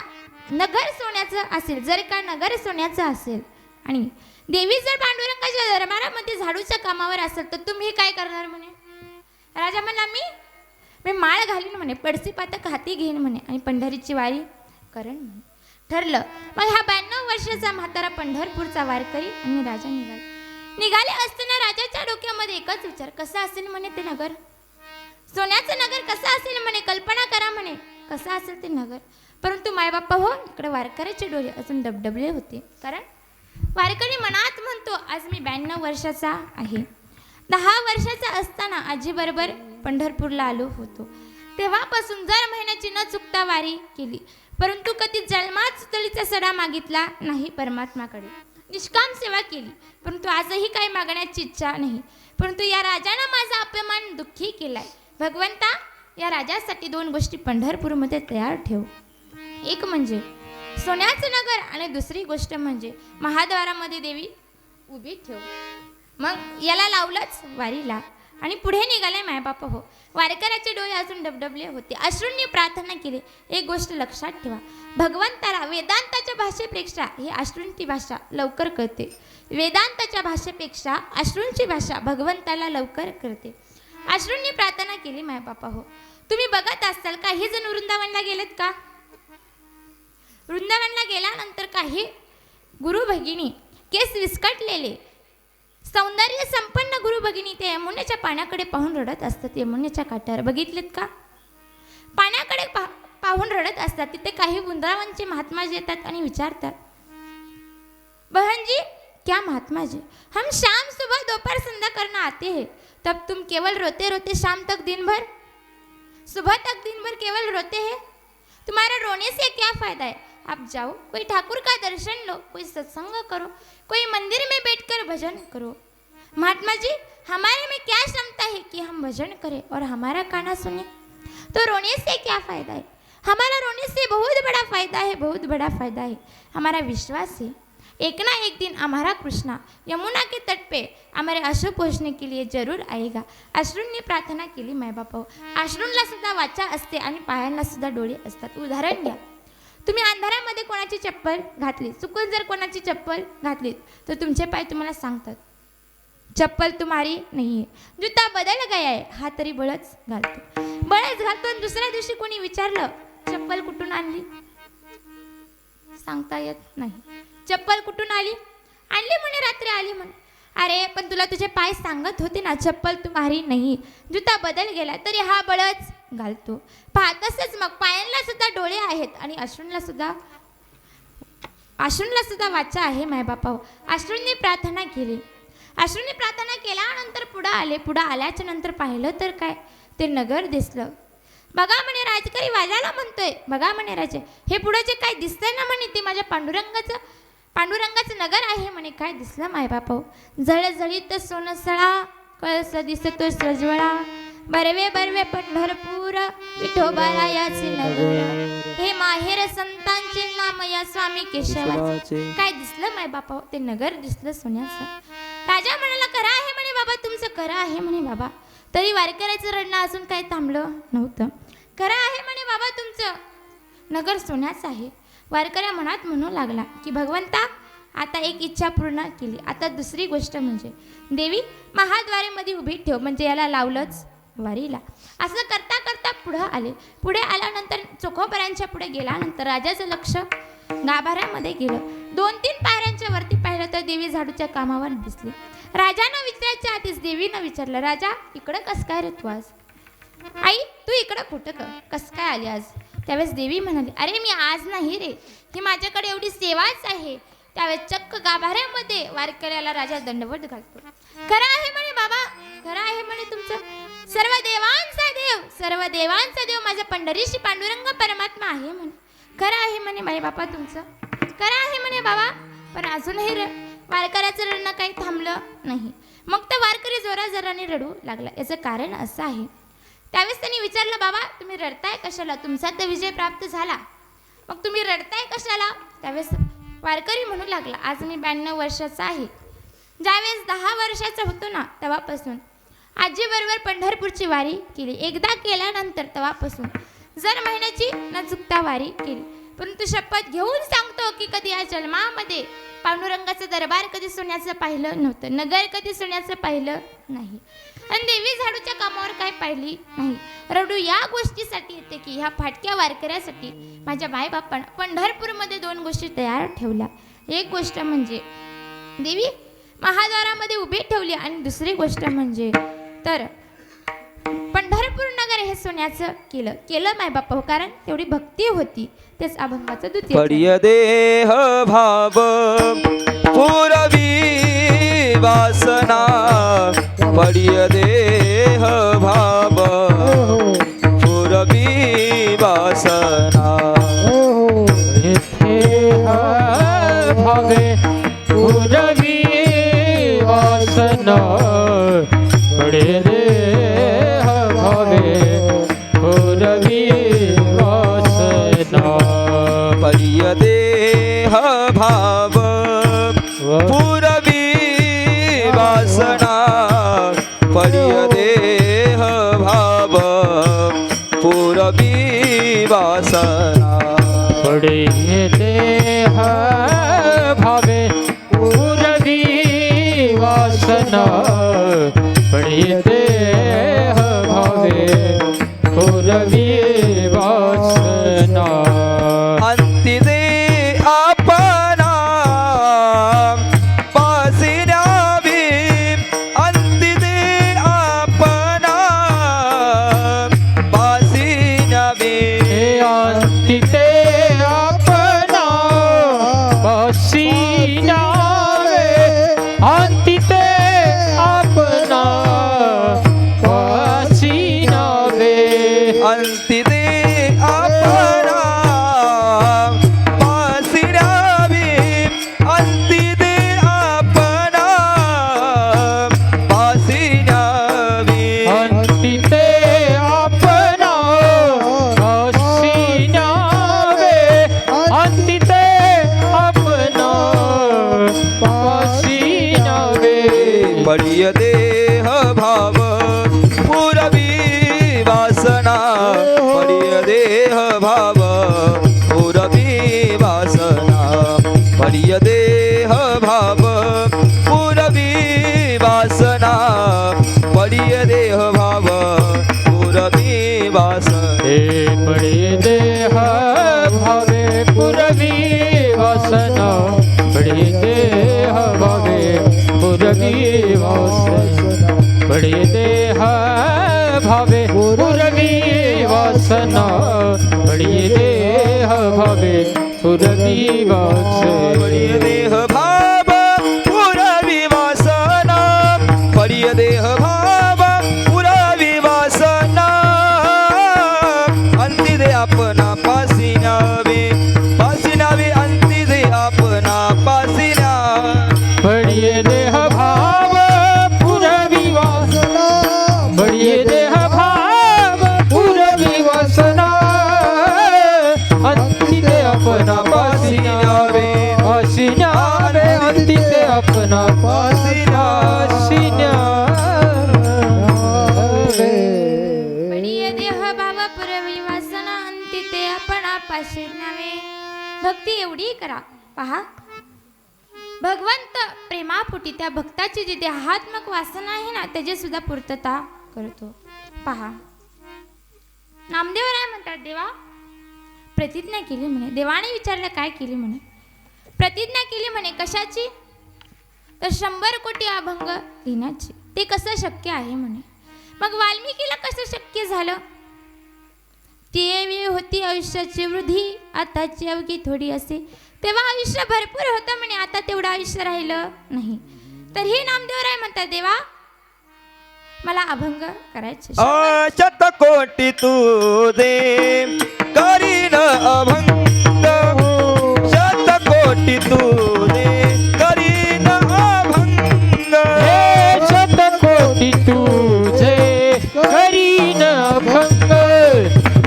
नगर सोन्याचं असेल, जर का नगर सोन्याचं असेल आणि देवी जर पांडुरंगाच्या दरबारामध्ये झाडूच्या कामावर असेल, तर तुम्ही काय करणार म्हणे? राजा म्हणला, मी माळ घालीन म्हणे, पडसी पातक हाती घेईन म्हणे आणि पंढरीची वारी करेन म्हणे. ठरलं. मग हा 92 वर्षाचा म्हातारा पंढरपूरचा वारकरी आणि राजा निघाले असताना राजाच्या डोक्यामध्ये एकच विचार, कसं असेल म्हणे ते नगर? सोन्याचं नगर कसं असेल म्हणे? कल्पना करा म्हणे, कसं असेल ते नगर. परंतु मायबाप्पा हो, इकडे वारकऱ्याचे डोळे अजून डबडबले होते. कारण वारकरी मनात म्हणतो, आज मी 92 वर्षाचा आहे. 10 वर्षाचा असताना आजीबरोबर पंढरपूरला आलो होतो. तेव्हापासून दर महिन्याची न चुकता वारी केली, परंतु कधी जन्मात तळीचा सडा मागितला नाही परमात्माकडे. निष्काम सेवा केली, परंतु आजही काही मागण्याची इच्छा नाही. परंतु या राजानं माझा अपमान दुःखी केलाय. भगवंता, या राजासाठी 2 गोष्टी पंढरपूरमध्ये तयार ठेव. एक म्हणजे सोन्याचं नगर आणि दुसरी गोष्ट म्हणजे महाद्वारामध्ये देवी उभी ठेव. मग याला लावलंच वारीला आणि पुढे निघाले मायबाप हो. वारकऱ्याचे डोळे अजून डबडबले होते. अश्रूंनी प्रार्थना केली. एक गोष्ट लक्षात ठेवा, भगवंताला वेदांताच्या भाषेपेक्षा ही अश्रूंची भाषा लवकर कळते. वेदांताच्या भाषेपेक्षा अश्रूंची भाषा भगवंताला लवकर कळते. अश्रूंनी प्रार्थना केली मायबापा हो. तुम्ही बघत असाल काही जण वृंदावनला गेलेत का? वृंदावनला गेल्यानंतर काही गुरु भगिनी केस विस्कटलेले सौंदर्य संपन्न गुरु भगिनी ते यमुनेच्या पाण्याकडे पाहून रडत असतात. यमुनेच्या काठावर बघितलेत का? पाण्याकडे पाहून रडत असतात. तिथे काही वृंदावनचे महात्मा येतात आणि विचारतात, बहन जी क्या महात्मा जी, हम शाम सुबह दोपहर संध्या करना आते हैं, तब तुम केवल रोते रोते शाम तक दिन भर, सुबह तक दिन भर केवल रोते हैं। तुम्हारा रोने से क्या फायदा है? आप जाओ, कोई ठाकुर का दर्शन लो, कोई सत्संग करो, कोई मंदिर में बैठकर भजन करो। महात्मा जी, हमारे में क्या क्षमता है कि हम भजन करें और हमारा गाना सुने? तो रोने से क्या फायदा है? हमारा रोने से बहुत बड़ा फायदा है, बहुत बड़ा फायदा है। हमारा विश्वास है एक ना एक दिन हमारा कृष्णा यमुना के तट पे हमारे अश्रू पोषणे के लिए जरूर आएगा. अश्रूंनी प्रार्थना केली मायबापाओ. अश्रूंना सुद्धा वाचा असते आणि पायांना सुद्धा डोळे असतात. उदाहरण घ्या, तुम्ही अंधारामध्ये कोणाची चप्पल घातली, चुकून जर कोणाची चप्पल घातली तर तुमचे पाय तुम्हाला सांगतात चप्पल तुम्हारी नहीं है, जूता बदल गया है, हा तरी बळच घालतो. बळच घालतो आणि दुसऱ्या दिवशी कोणी विचारलं चप्पल कुठून आणली, सांगता येत नाही. चप्पल कुठून आली, आणली म्हणे रात्री आली म्हणे. अरे पण तुला तुझे पाय सांगत होते ना चप्पल तुम्हारी नाही, जूता बदल गेला, तरी हा बळच घालतो. पहा तसंच मग पायांना सुद्धा डोळे आहेत आणि अश्रूंना सुद्धा वाचा आहे मायबापाव. अश्रूंनी प्रार्थना केली. अश्रूंनी प्रार्थना केल्यानंतर पुढं आल्याच्या नंतर पाहिलं तर काय, ते नगर दिसलं. बघा म्हणे राजकरी वाजायला म्हणतोय, बघा म्हणे राजे हे पुढं जे काय दिसतंय ना म्हणे ते माझ्या पांडुरंगाचं नगर आहे म्हणे. काय दिसलं मायबापाव, जळजळीत सोनसळा, कळस दिसतो सजवळा, बरवे बरवे पंढरपूर, विठोबारायाचे नगर, हे माहेर संतांचे नाम या स्वामी केशवाचे. काय दिसलं मायबापाव, ते नगर दिसलं सोन्याचं. राजा म्हणाला खरं आहे म्हणे बाबा तुमचं, खरं आहे म्हणे बाबा. तरी वारकऱ्याचं रडणं अजून काही थांबलं नव्हतं. खरं आहे म्हणे बाबा तुमचं नगर सोन्याचं आहे. वारकऱ्या मनात म्हणू लागला की भगवंता आता एक इच्छा पूर्ण केली, आता दुसरी गोष्ट म्हणजे देवी महाद्वारेमध्ये उभी ठेव, म्हणजे याला लावलंच वारीला. असं करता करता पुढे आल्यानंतर चोखोबऱ्यांच्या पुढे गेल्यानंतर राजाचं लक्ष गाभाऱ्यामध्ये गेलं. 2-3 पायऱ्यांच्या वरती पाहिलं तर देवी झाडूच्या कामावर दिसली. राजानं विचारायच्या आधीच देवीनं विचारलं, राजा इकडं कस काय रे तू आज? आई तू इकडं कुठं कस काय आली आज? त्यावेळेस देवी म्हणाली, अरे मी आज नाही रे, ही माझ्याकडे एवढी सेवाच आहे. त्यावेळेस चक्क गाभाऱ्यामध्ये वारकऱ्याला राजा दंडवत घालतो. खरं आहे म्हणे बाबा, खरं आहे म्हणे तुमचं, सर्व देवांचा देव माझ्या पंढरीशी पांडुरंग परमात्मा आहे म्हणे. खरं आहे म्हणे बाई बापा तुमचं, खरं आहे म्हणे बाबा. पण अजूनही वारकऱ्याचं रडणं काही थांबलं नाही. मग तर वारकरी जोराजोराने रडू लागला. याचं कारण असं आहे, त्यावेळेस त्यांनी विचारलं, बाबा तुम्ही रडताय कशाला, तुमचा तर विजय प्राप्त झाला, मग तुम्ही रडताय कशाला? त्यावेळेस वारकरी म्हणू लागला, आज मी 92 वर्षाचा आहे. ज्यावेळेस 10 वर्षाचा होतो ना तेव्हापासून आजीबरोबर पंढरपूरची वारी केली. एकदा केल्यानंतर तेव्हापासून जर महिन्याची न चुकता वारी केली. परंतु शपथ घेऊन सांगतो की कधी या जन्मामध्ये पांडुरंगाचं दरबार कधी सोन्याचं पाहिलं नव्हतं, नगर कधी सोन्याचं पाहिलं नाही, आणि देवी झाडूच्या कामावर काय पाहिली नाही. रडू या गोष्टीसाठी येते की ह्या फाटक्या वारकऱ्यासाठी माझ्या मायबापानं पंढरपूरमध्ये 2 गोष्टी तयार ठेवल्या. एक गोष्ट म्हणजे देवी महाद्वारामध्ये उभी ठेवली, आणि दुसरी गोष्ट म्हणजे तर पंढरपूर नगर हे सोन्याचं केलं मायबापा, कारण तेवढी भक्ती होती. तेच अभंगाचं द्वितीय. पडिय देह भाव पुरवी वासना, पडिय देह भाव पुरवी वासना, भावे पुरवी वासना, पडे देह भावे पुरवी वासना, पडिय देह भाव पुरवी वासना, पडिय देह भाव पुरवी वासना, पडे देह भावे पुरवी वासना, पडे देह भावे पुरवी वासना, अंती दे आपणा पासिन्यावी, अंती दे आपणा पासिन्यावी, अंतिते आपणा पासिन्यावे, अंतिते आपणा पडिय देह भाव पुरवी वासना पडिय देह भाव पुरवी वासना पडिय देह भाव पुरवी वासना पडिय देह भाव पुरवी वासना हे पडे देह भावे पुरवी वासना पडे देह भावे पुरवी वासना पडे देह भावे पुरवी वासना पडे देह भावे पुरवी वासना पडिय देह भाव पुरवी वासना पडिय देह भाव पुरवी वासना अंती दे आपणा पासी न्यावे अंती दे आपणा पासी न्यावे पडिये देह भाव पुरवी वासना पडिये देह भाव पुरवी वासना अंती ते अपना पासी न्यावे अंती ते अपना पासी न्यावे पडिय देह भाव पुरवी वासना अंती ते आपण आपाशी न्यावे. भक्ती एवढी करा. पहा, भगवंत प्रेमापोटी त्या भक्ताची जी देहात्मक वासना आहे ना त्याची सुद्धा पूर्तता करतो. पहा, नामदेवराय म्हणतात, देवा प्रतिज्ञा केली म्हणे. देवाने विचारलं काय केली म्हणे. प्रतिज्ञा केली म्हणे कशाची, तर 100 कोटी अभंग लिहिण्याची. ते कसं शक्य आहे म्हणे. मग वाल्मिकीला कसं शक्य झालं. ती वेळ होती आयुष्याची वृद्धी, आताची अवघी थोडी असे. तेव्हा आयुष्य भरपूर होतं म्हणे, आता तेवढं आयुष्य राहिलं नाही. तर हे नामदेवराय म्हणतात, देवा मला अभंग करायचे. शतकोटी तू दे करीन अभंग शतकोटी तू दे करीन अभंग हे शतकोटी तुझे करीन अभंग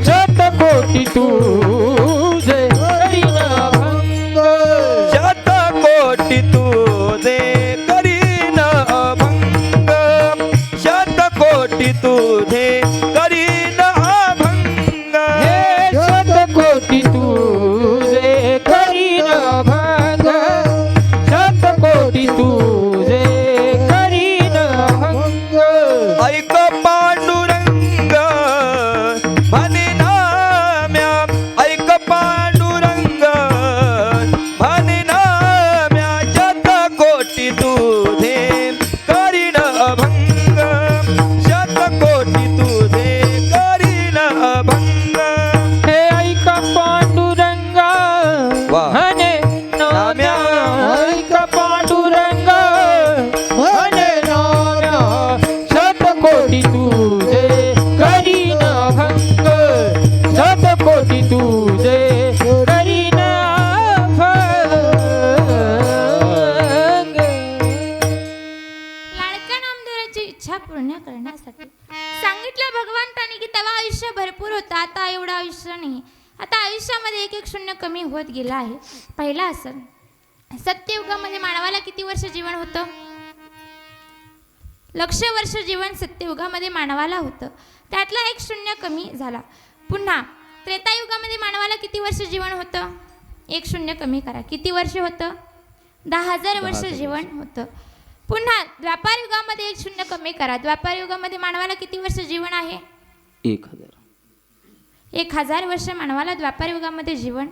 शतकोटी तुझे करीन अभंग शतकोटी तू दे करीन अभंग शतकोटी तू दे करीन अभंग हे शतकोटी तुझे करीन अभंग शतकोटी तुझे करीन अभंग ऐक पांडुरंग म्हणे नाम्या ऐक पांडुरंग म्हणे नाम्या शतकोटी तुझे करीन अभंग शतकोटी तुझे करीन अभंग हे ऐका पांडुरंगा वा. म्हणे नाम्या ऐका पांडुरंगा म्हणे नाम्या शतकोटी तुझे करीन अभंग शतकोटी तुझे करीन अभंग. लाडक्या नामदेवाची इच्छा पूर्ण करण्यासाठी सांगितलं भगवंताने की तेव्हा आयुष्य भरपूर होतं, आता एवढं आयुष्य नाही. आता आयुष्यामध्ये 1-1 शून्य कमी होत गेला आहे. पहिला असं सत्ययुगामध्ये मानवाला किती वर्ष जीवन होतं, 1,00,000 वर्ष जीवन सत्ययुगामध्ये मानवाला होतं. त्यातला 1 शून्य कमी झाला. पुन्हा त्रेतायुगामध्ये मानवाला किती वर्ष जीवन होतं, 1 शून्य कमी करा, किती वर्ष होतं, 10,000 वर्ष जीवन होतं. पुन्हा द्वापार युगामध्ये 1 शून्य कमी करा, द्वापार युगामध्ये मानवाला किती वर्ष जीवन आहे, 1,000 वर्ष मानवाला द्वापार युगामध्ये जीवन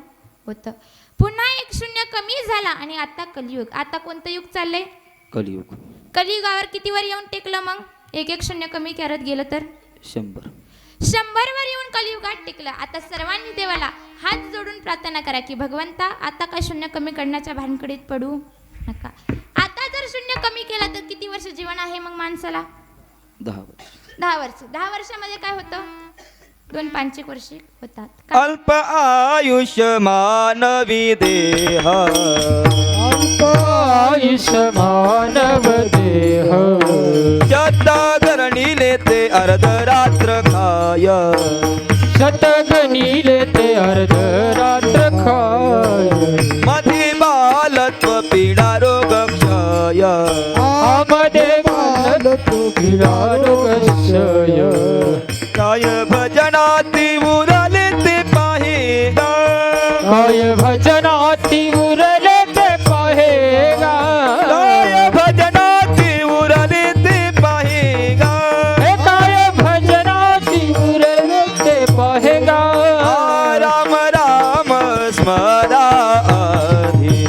होतं. पुन्हा 1 शून्य कमी झाला आणि आता कलियुग. आता कोणतं युग चाललंय, कलियुग कलियुगावर किती वर येऊन टेकलं. मग 1-1 शून्य कमी करत गेलं तर 100 वर येऊन कलियुगात टिकलं. आता सर्वांनी देवाला हात जोडून प्रार्थना करा की भगवंता आता काय शून्य कमी करण्याच्या भानगडीत पडू नका. आता जर शून्य कमी केला तर किती वर्ष जीवन आहे मग माणसाला, 10 वर्ष. 10 वर्षामध्ये काय होतं, 2-5 वर्षे होतात. अल्प आयुष्य मानवी देह आयुष मानव देह शतगणिले ते अर्धरात्र खाय शतगणिले ते अर्धरात्र खाय मधी बालत्व पीडा रोग क्षय आमध्ये पीडारोगक्षय काय भजनाती उरले ते पाहेगा काय भजनाती उरले ते पाहेगा काय भजनाती उरले ते पाहेगा हे काय भजनाती उरले ते पाहेगा राम राम स्मरा आधी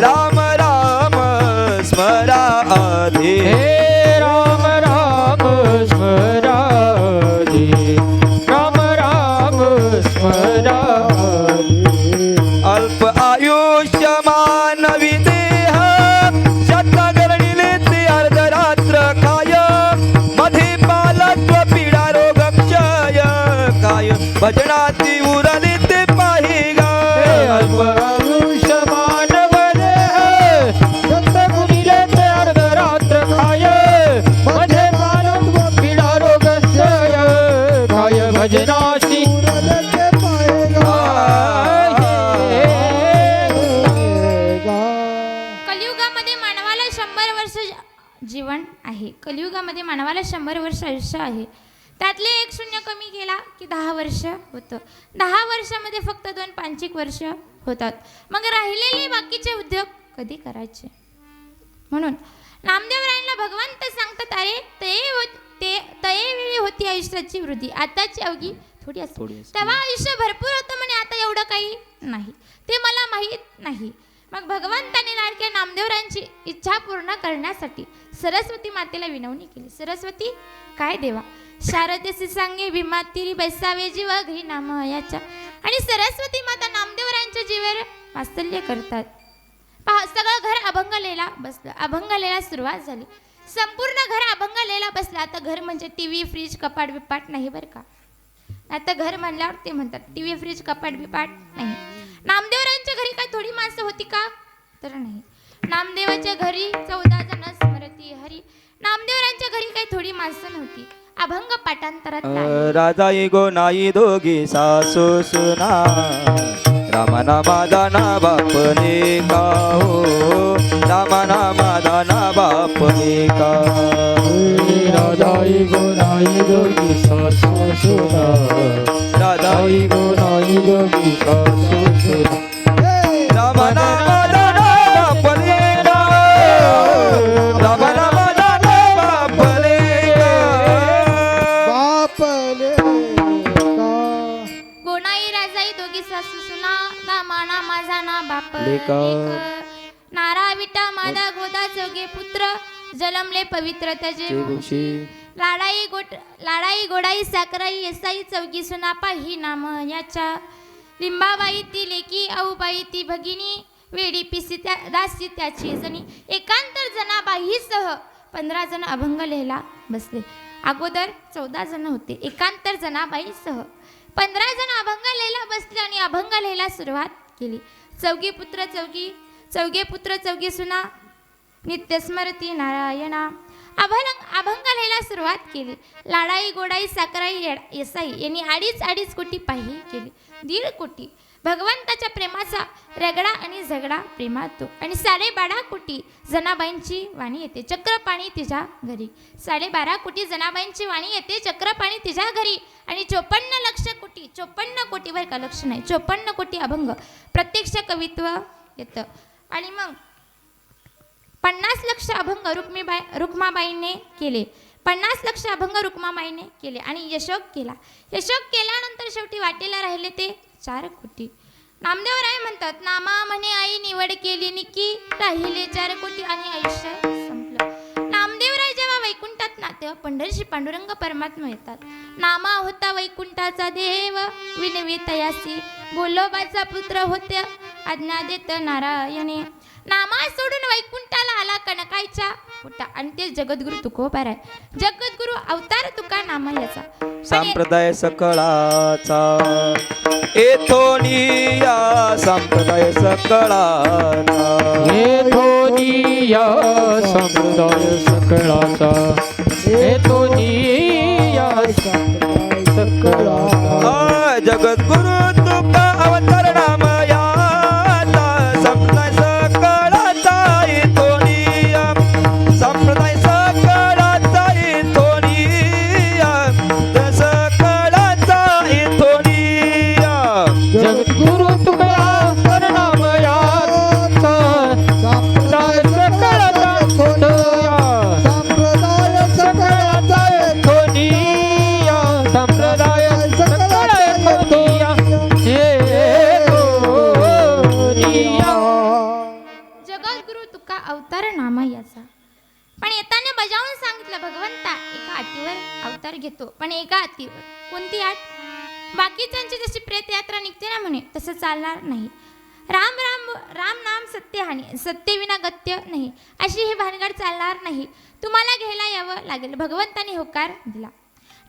राम राम स्मरा आधी हे राम राम स्मराधी राम राम स्मराधी अल्प आयुष्य मानवी देह शतगरणिले ते अर्धरात्र काय मध्ये पालत्व पीडा रोग क्षय काय भजनाती उरले ते पाहिगा अल्प आयुष्य मानव देह दत्त मुनीले ते अर्धरात्र खाय मध्ये बालत्व पीडा रोग क्षय काय भजनाची उरले पाहेगा कलियुगामध्ये मानवाला 100 वर्ष जीवन आहे. कलियुगामध्ये मानवाला 100 वर्ष आयुष्य आहे. त्यातले एक शून्य कमी केला की 10 वर्ष होतं. 10 वर्षामध्ये फक्त 2 पांचिक वर्ष होतात. मग राहिलेले बाकीचे उद्योग कधी करायचे? म्हणून नामदेवरायांना भगवंत सांगतात, अरे तये वेळी होती आयुष्याची वृद्धी, आताची अवघी थोडी असते. तेव्हा आयुष्य भरपूर होतं म्हणे, आता एवढं काही नाही, ते मला माहीत नाही. मग भगवंताने लाडक्या नामदेवरायांची इच्छा पूर्ण करण्यासाठी सरस्वती मातेला विनवणी केली. सरस्वती काय देवा, शारदेसी सांगे भीमा तिरी बैसावे जीव घरी नाम याच्या. आणि सरस्वती माता नामदेवरायांच्या जीवावर वात्सल्य करतात. पहा, सगळं घर अभंगलेला बसलं. अभंगलेला सुरुवात झाली. संपूर्ण घर अभंगलेला बसलं. आता घर म्हणजे टीव्ही, फ्रीज, कपाट बिपाट नाही बरं का. आता घर म्हणल्यावर ते म्हणतात टीव्ही, फ्रीज, कपाट बिपाट नाही. नामदेवरायांच्या घरी काय थोडी माणसं होती का? तर नाही. नामदेवाच्या घरी 14 जण स्मरती हरी. नामदेवरायांच्या घरी काही थोडी माणसं नव्हती. अभंग पाठांतरात नाही. राजाई गो नाही दोघी सासू सुना रामाना मादाना बापले का हो रामाना मादाना बापले का राधाई गोनाई दोगी सासू सुना राधाई गोनाई दोगी सासू सुना रामाना मादाना बापले का रामाना मादाना बापले का बापले का गोनाई राजाई दोघी सासू सुना नामाना माझा ना बाप लेक. नारा विटा मादा गोदा चौघे पुत्र जलमले पवित्र त्याचे लाडाई गोडाई साकराई येसाई चौघी सुना पाही नाम याच्या. लिंबाबाई ती लेकी, आऊबाई ती भगिनी, वेडी पिसी त्या दासी त्याची जणी. एकांतर जनाबाईसह 15 जण अभंग लिहायला बसले. अगोदर 14 जण होते. एकांतर जनाबाईसह 15 जण अभंग लिहायला बसले आणि अभंग लिहायला सुरुवात केली. चौघे पुत्र चौघी सुना नित्य स्मरती नारायणा. अभंग लिहायला सुरुवात केली. लाडाई गोडाई साकराई येसाई यांनी अडीच कोटी पाही केली. 1.5 कोटी भगवंताच्या प्रेमाचा रगडा आणि झगडा प्रेमातो. आणि 12.5 कोटी जनाबाईंची वाणी येते चक्रपाणी तिच्या घरी. 12.5 कोटी जनाबाईंची वाणी येते चक्रपाणी तिच्या घरी. आणि 54 कोटी बरं का, लक्ष नाही, 54 कोटी अभंग प्रत्यक्ष कवित्व येतं. आणि मग 50 लक्ष अभंग रुक्माबाईने केले. 50 लक्ष अभंग रुक्माबाईने केले आणि यशोक केला. यशोक केल्यानंतर शेवटी वाटेला राहिले ते 4 कोटी. नामदेवराय म्हणतात, नामा म्हणे आई निवड केली निकी, राहिले 4 कोटी आणि आयुष्य संपलं. नामदेवराय जेव्हा वैकुंठात ना तेव्हा पंढरशी पांडुरंग परमात्मा येतात. नामा होता वैकुंठाचा देव, विनवी तयासी बोलोबाचा पुत्र होते, आज्ञा देत नारायणे. नामा सोडून वैकुंठाला आला कनकाईच्या पोटा. आणि ते जगद्गुरु तुकोबार आहे. जगद्गुरु अवतार तुका नामा याचा. संप्रदाय सकळाचा एथोनिया संप्रदाय सकळाचा हे धोनिया संप्रदाय सकळाचा हे धोनिया संप्रदाय सकळाचा. जगद्गुरु तुका अवतार नामयाचा संप्रदाय सकळाचा एथोनिया संप्रदाय सकळाचा एथोनिया जगद्गुरु तुकया नामयाचा संप्रदाय सकळाचा थोनिया संप्रदाय सकळाचा थोनिया संप्रदाय सकळाचा थोनिया हे थोनिया जगद्गुरु तुका अवतार नामा याचा. पण येताना बजावून सांगितलं भगवंता एका अटीवर अवतार घेतो, पण एका अटीवर. कोणती अट? बाकीच्यांची जशी प्रेत यात्रा निघते ना म्हणे तसं चालणार नाही. राम राम राम नाम सत्य हानी, सत्य विना गत्य नाही, अशी ही भानगड चालणार नाही. तुम्हाला घ्यायला यावं लागेल. भगवंताने होकार दिला.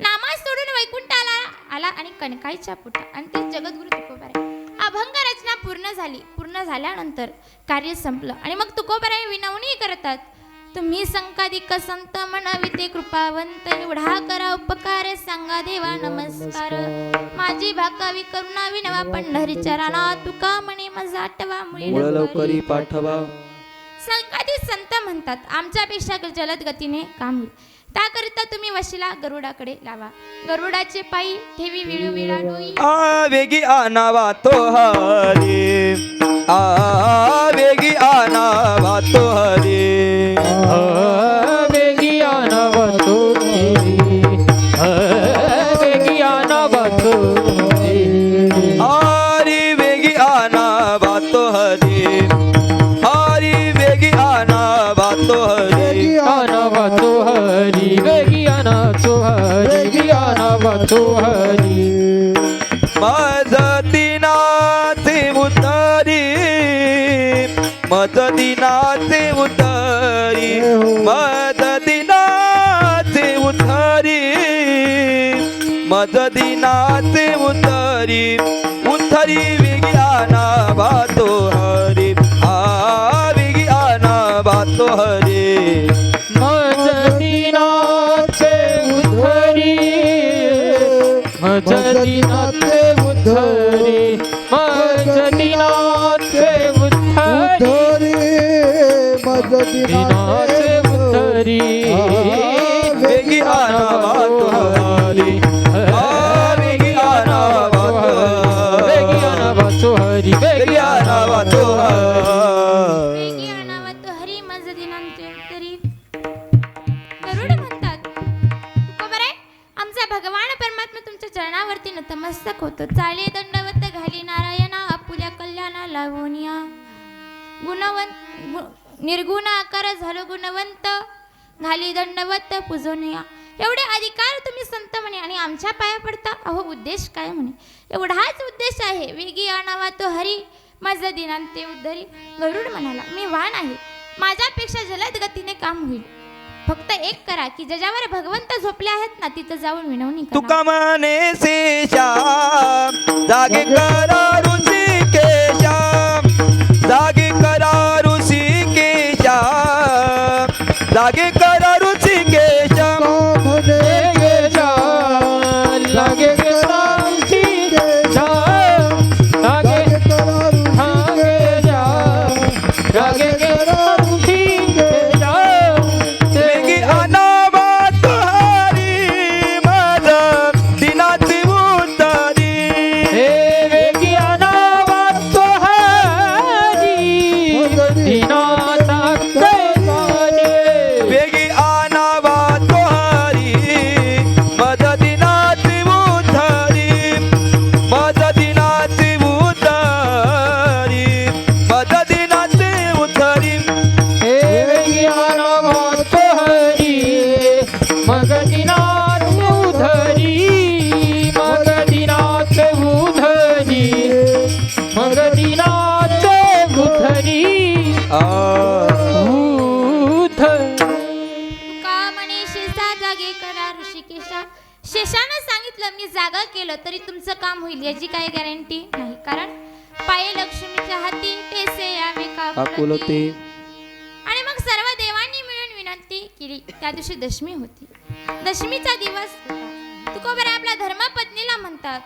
नामास सोडून वैकुंठाला आला आणि कणकाईच्या पुटा आणि ते जगद्गुरु तुकोबाराय. अभंग रचना पूर्ण झाली. पूर्ण झाल्यानंतर कार्य संपलं आणि मग तुकोबाराय विनवणी करतात. तुम्ही संकादिक संत म्हणविते कृपावंत, एवढा करा उपकार सांगा देवा नमस्कार. माझी भाकावी करुणा विनवा पंढरीच्या राणा, तुका म्हणे माझा आठवा मुळ लवकरी पाठवा. संकादिक संत म्हणतात आमच्यापेक्षा जलद गतीने काम होईल, त्याकरिता तुम्ही वशिला गरुडाकडे लावा. गरुडाचे पायी ठेवी विळू विळा डोई. वेगी आनावा तो हरी, वेगी आनावा तो हरी. वेगी आनावतो वेगी आनावतो हरी वेगी आनावा तो हरी, हरी वेगी आनावा तो हरी. आनावतो हरी वेगी आनावतो हरी वेगी आनावतो हरी. मदतीनाचे उतरी, मदतीनाचे उतरी, मदतीनाचे उतरी, मदतीनाचे उतरी, उतरी विज्ञाना वातो हरी. विज्ञाना वातो हरी. मदतीनाचे उद्धरी मदतीनाचे उद्धरी मदतीनाचे उद्धरी मदतीनाचे उद्धरी विज्ञाना वातो हरी. विज्ञाना वातो वेगियाना वाचो हरी विज्ञाना वातो हरी. वेगी आणावा तो हरी माझं दिनांचे तरी. गरुड म्हणतात तुकोबाराय आमचा भगवान परमात्मा तुमच्या चरणावरती नतमस्तक होतो. चाले दंडवत घाली नारायणा, आपुल्या कल्याणा लावोनिया. निर्गुण आकार झालो गुणवंत, घाली दंडवत पूजोनिया. एवढे अधिकार तुम्ही संत म्हणे आणि आमच्या पाया पडता. अहो उद्देश काय म्हणे? एवढाच उद्देश आहे. वेगी आणावा तो हरी माझं दिनांते उद्धरी. गरुड म्हणाला मी वाण आहे, माझ्यापेक्षा जलद गतीने काम होईल. फक्त एक करा की ज्याच्यावर भगवंत झोपले आहेत ना तिथं जाऊन विनवणी करा. तुका म्हणे शेषा जागे करा ऋषिकेशा, जागे करा ऋषिकेशा, जागे करा ऋषिकेशा. लागे रामची जा लागे लागे रामची जा. वेगी आनावा तो हरी माझा दिनाची उतरी. हे वेगी आनावा तो हरी दिनाचा कैवारी. वेगी आनावा तो हरी मदतीनाची उतरी, मदतीनाची उतरी, मदतीनाची उतरी. हे वेगी आनावा तो हरी मग दिनात उधरी मग दिनात उधरी मग दिनात उधरी तुका म्हणे शेषा जागे करा ऋषिकेशा. शेषानं सांगितलं मी जागा केलं तरी तुमचं काम होईल याची काही गॅरंटी नाही, कारण पाये लक्ष्मीच्या हाती टेसे यावे काकुलती. आणि मग सर्व देवांनी मिळून विनंती केली. त्या दिवशी दशमी होती. दशमीचा दिवस होता. तुकोबाराय आपल्या धर्मपत्नीला म्हणतात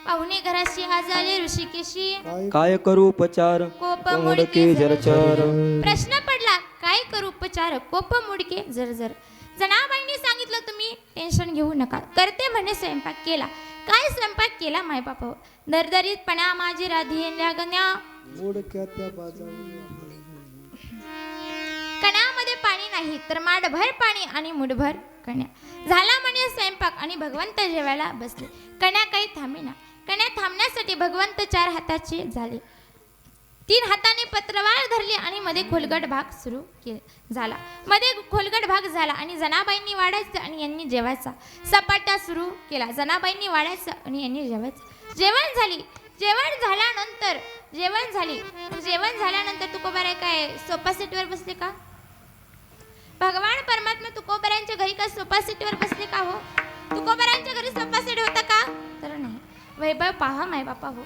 पाहुणे घराशी आज आले ऋषिकेशी, काय करू उपचार कोप मुडके जरचर. प्रश्न पडला काय करू उपचार कोप मुडके जरजर. जनाबाईंनी सांगितलं तुम्ही टेन्शन घेऊ नका, करते म्हणे स्वयंपाक केला. काय स्वयंपाक केला मायबापावर? दरदरीतपणा माझी राधी लागण्या मोडक्या त्या बाजावर कण्यामध्ये पाणी नाही तर माडभर पाणी आणि मुठभर कण्या. झाला म्हणे स्वयंपाक आणि भगवंत जेवायला बसले. कण्या काही थांबेना. कण्या थांबण्यासाठी भगवंत 4 हाताचे झाले. 3 हाताने पत्रवाळ धरली आणि मध्ये खोलगट भाग सुरू झाला. मध्ये खोलगट भाग झाला आणि जनाबाईंनी वाढायचं आणि यांनी जेवायचा सपाटा सुरू केला. जनाबाईंनी वाढायचं आणि यांनी जेवायचं. जेवण झाल्यानंतर तुकोबाराय काय सोफा सेटवर बसले का? भगवान परमात्मा तुकोबारायांच्या घरी काय सोफा सेटवर बसले का हो? तुकोबारायांच्या घरी सोफा सेट होता का? तर नाही. वैभव पहा माय बापा हो.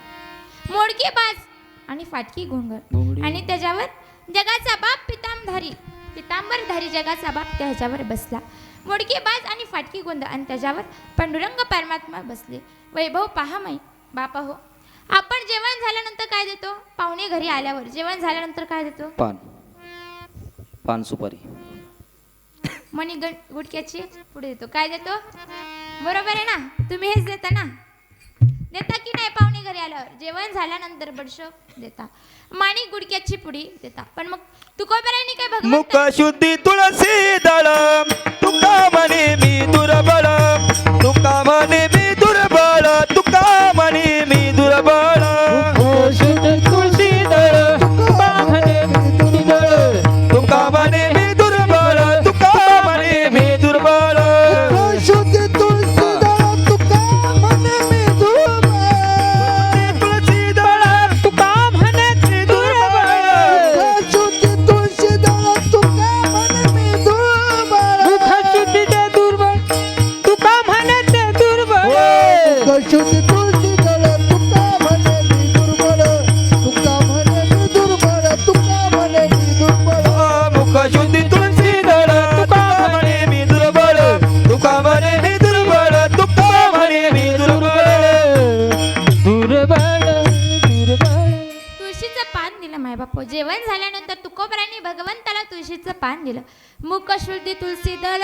मोडकी बाज आणि फाटकी घोंगड आणि त्याच्यावर जगाचा बाप पितांबरधारी जगाचा बाप त्याच्यावर बसला. मोडकी बाज आणि फाटकी गोंधळ आणि त्याच्यावर पांडुरंग परमात्मा बसले. वैभव पहा माई बापा हो. आपण जेवण झाल्यानंतर काय देतो? पाहुणे घरी आल्यावर जेवण झाल्यानंतर काय देतो? पान सुपारी मणी गुटक्याची पुढे देतो. काय देतो? बरोबर आहे ना? तुम्ही हेच देता ना? देता की नाही? पाहुणे घरी आल्यावर जेवण झाल्यानंतर बडशोप देता, माणी गुडक्याची पुडी देता. पण मग तुकोबारायांनी काय भगवंत मुख शुद्धी तुळसी दळ तुका म्हणे मी दुर्बळ तुका म्हणे मी दुर्बळ तुका म्हणे मी दुर्बळ तुळशी दळ तुका म्हणे मी दळ तुका म्हणे मी दुर्बळ तुका म्हणे मी दुर्बळ शुद्धी तुळशी दळ तुका म्हणे मी दुर्बळ. तुळसी दळ तुका म्हणे मी दुर्बळ शुद्धी तुळशी दळ तुका म्हणे मी दुर्बळ. मुख शुद्धी ते दुर्बळ तुका म्हणे ते दुर्बळ. शुद्धी तुळशी दळ तुका म्हणे मी दुर्बळ. तुका म्हणे मी दुर्बळ. तुका म्हणे मी दुर्बळ. मुख शुद्धी तुळसी दळ तुका म्हणे मी दुर्बळ तुका म्हणे मी दुर्बळ तुका म्हणे मी दुर्बळ तुळशीचं पान दिलं माय बापू. जेवण झाल्यानंतर तुकोबारायांनी भगवंताला तुळशीचं पान दिलं. मुख शुद्धी तुळशी दळ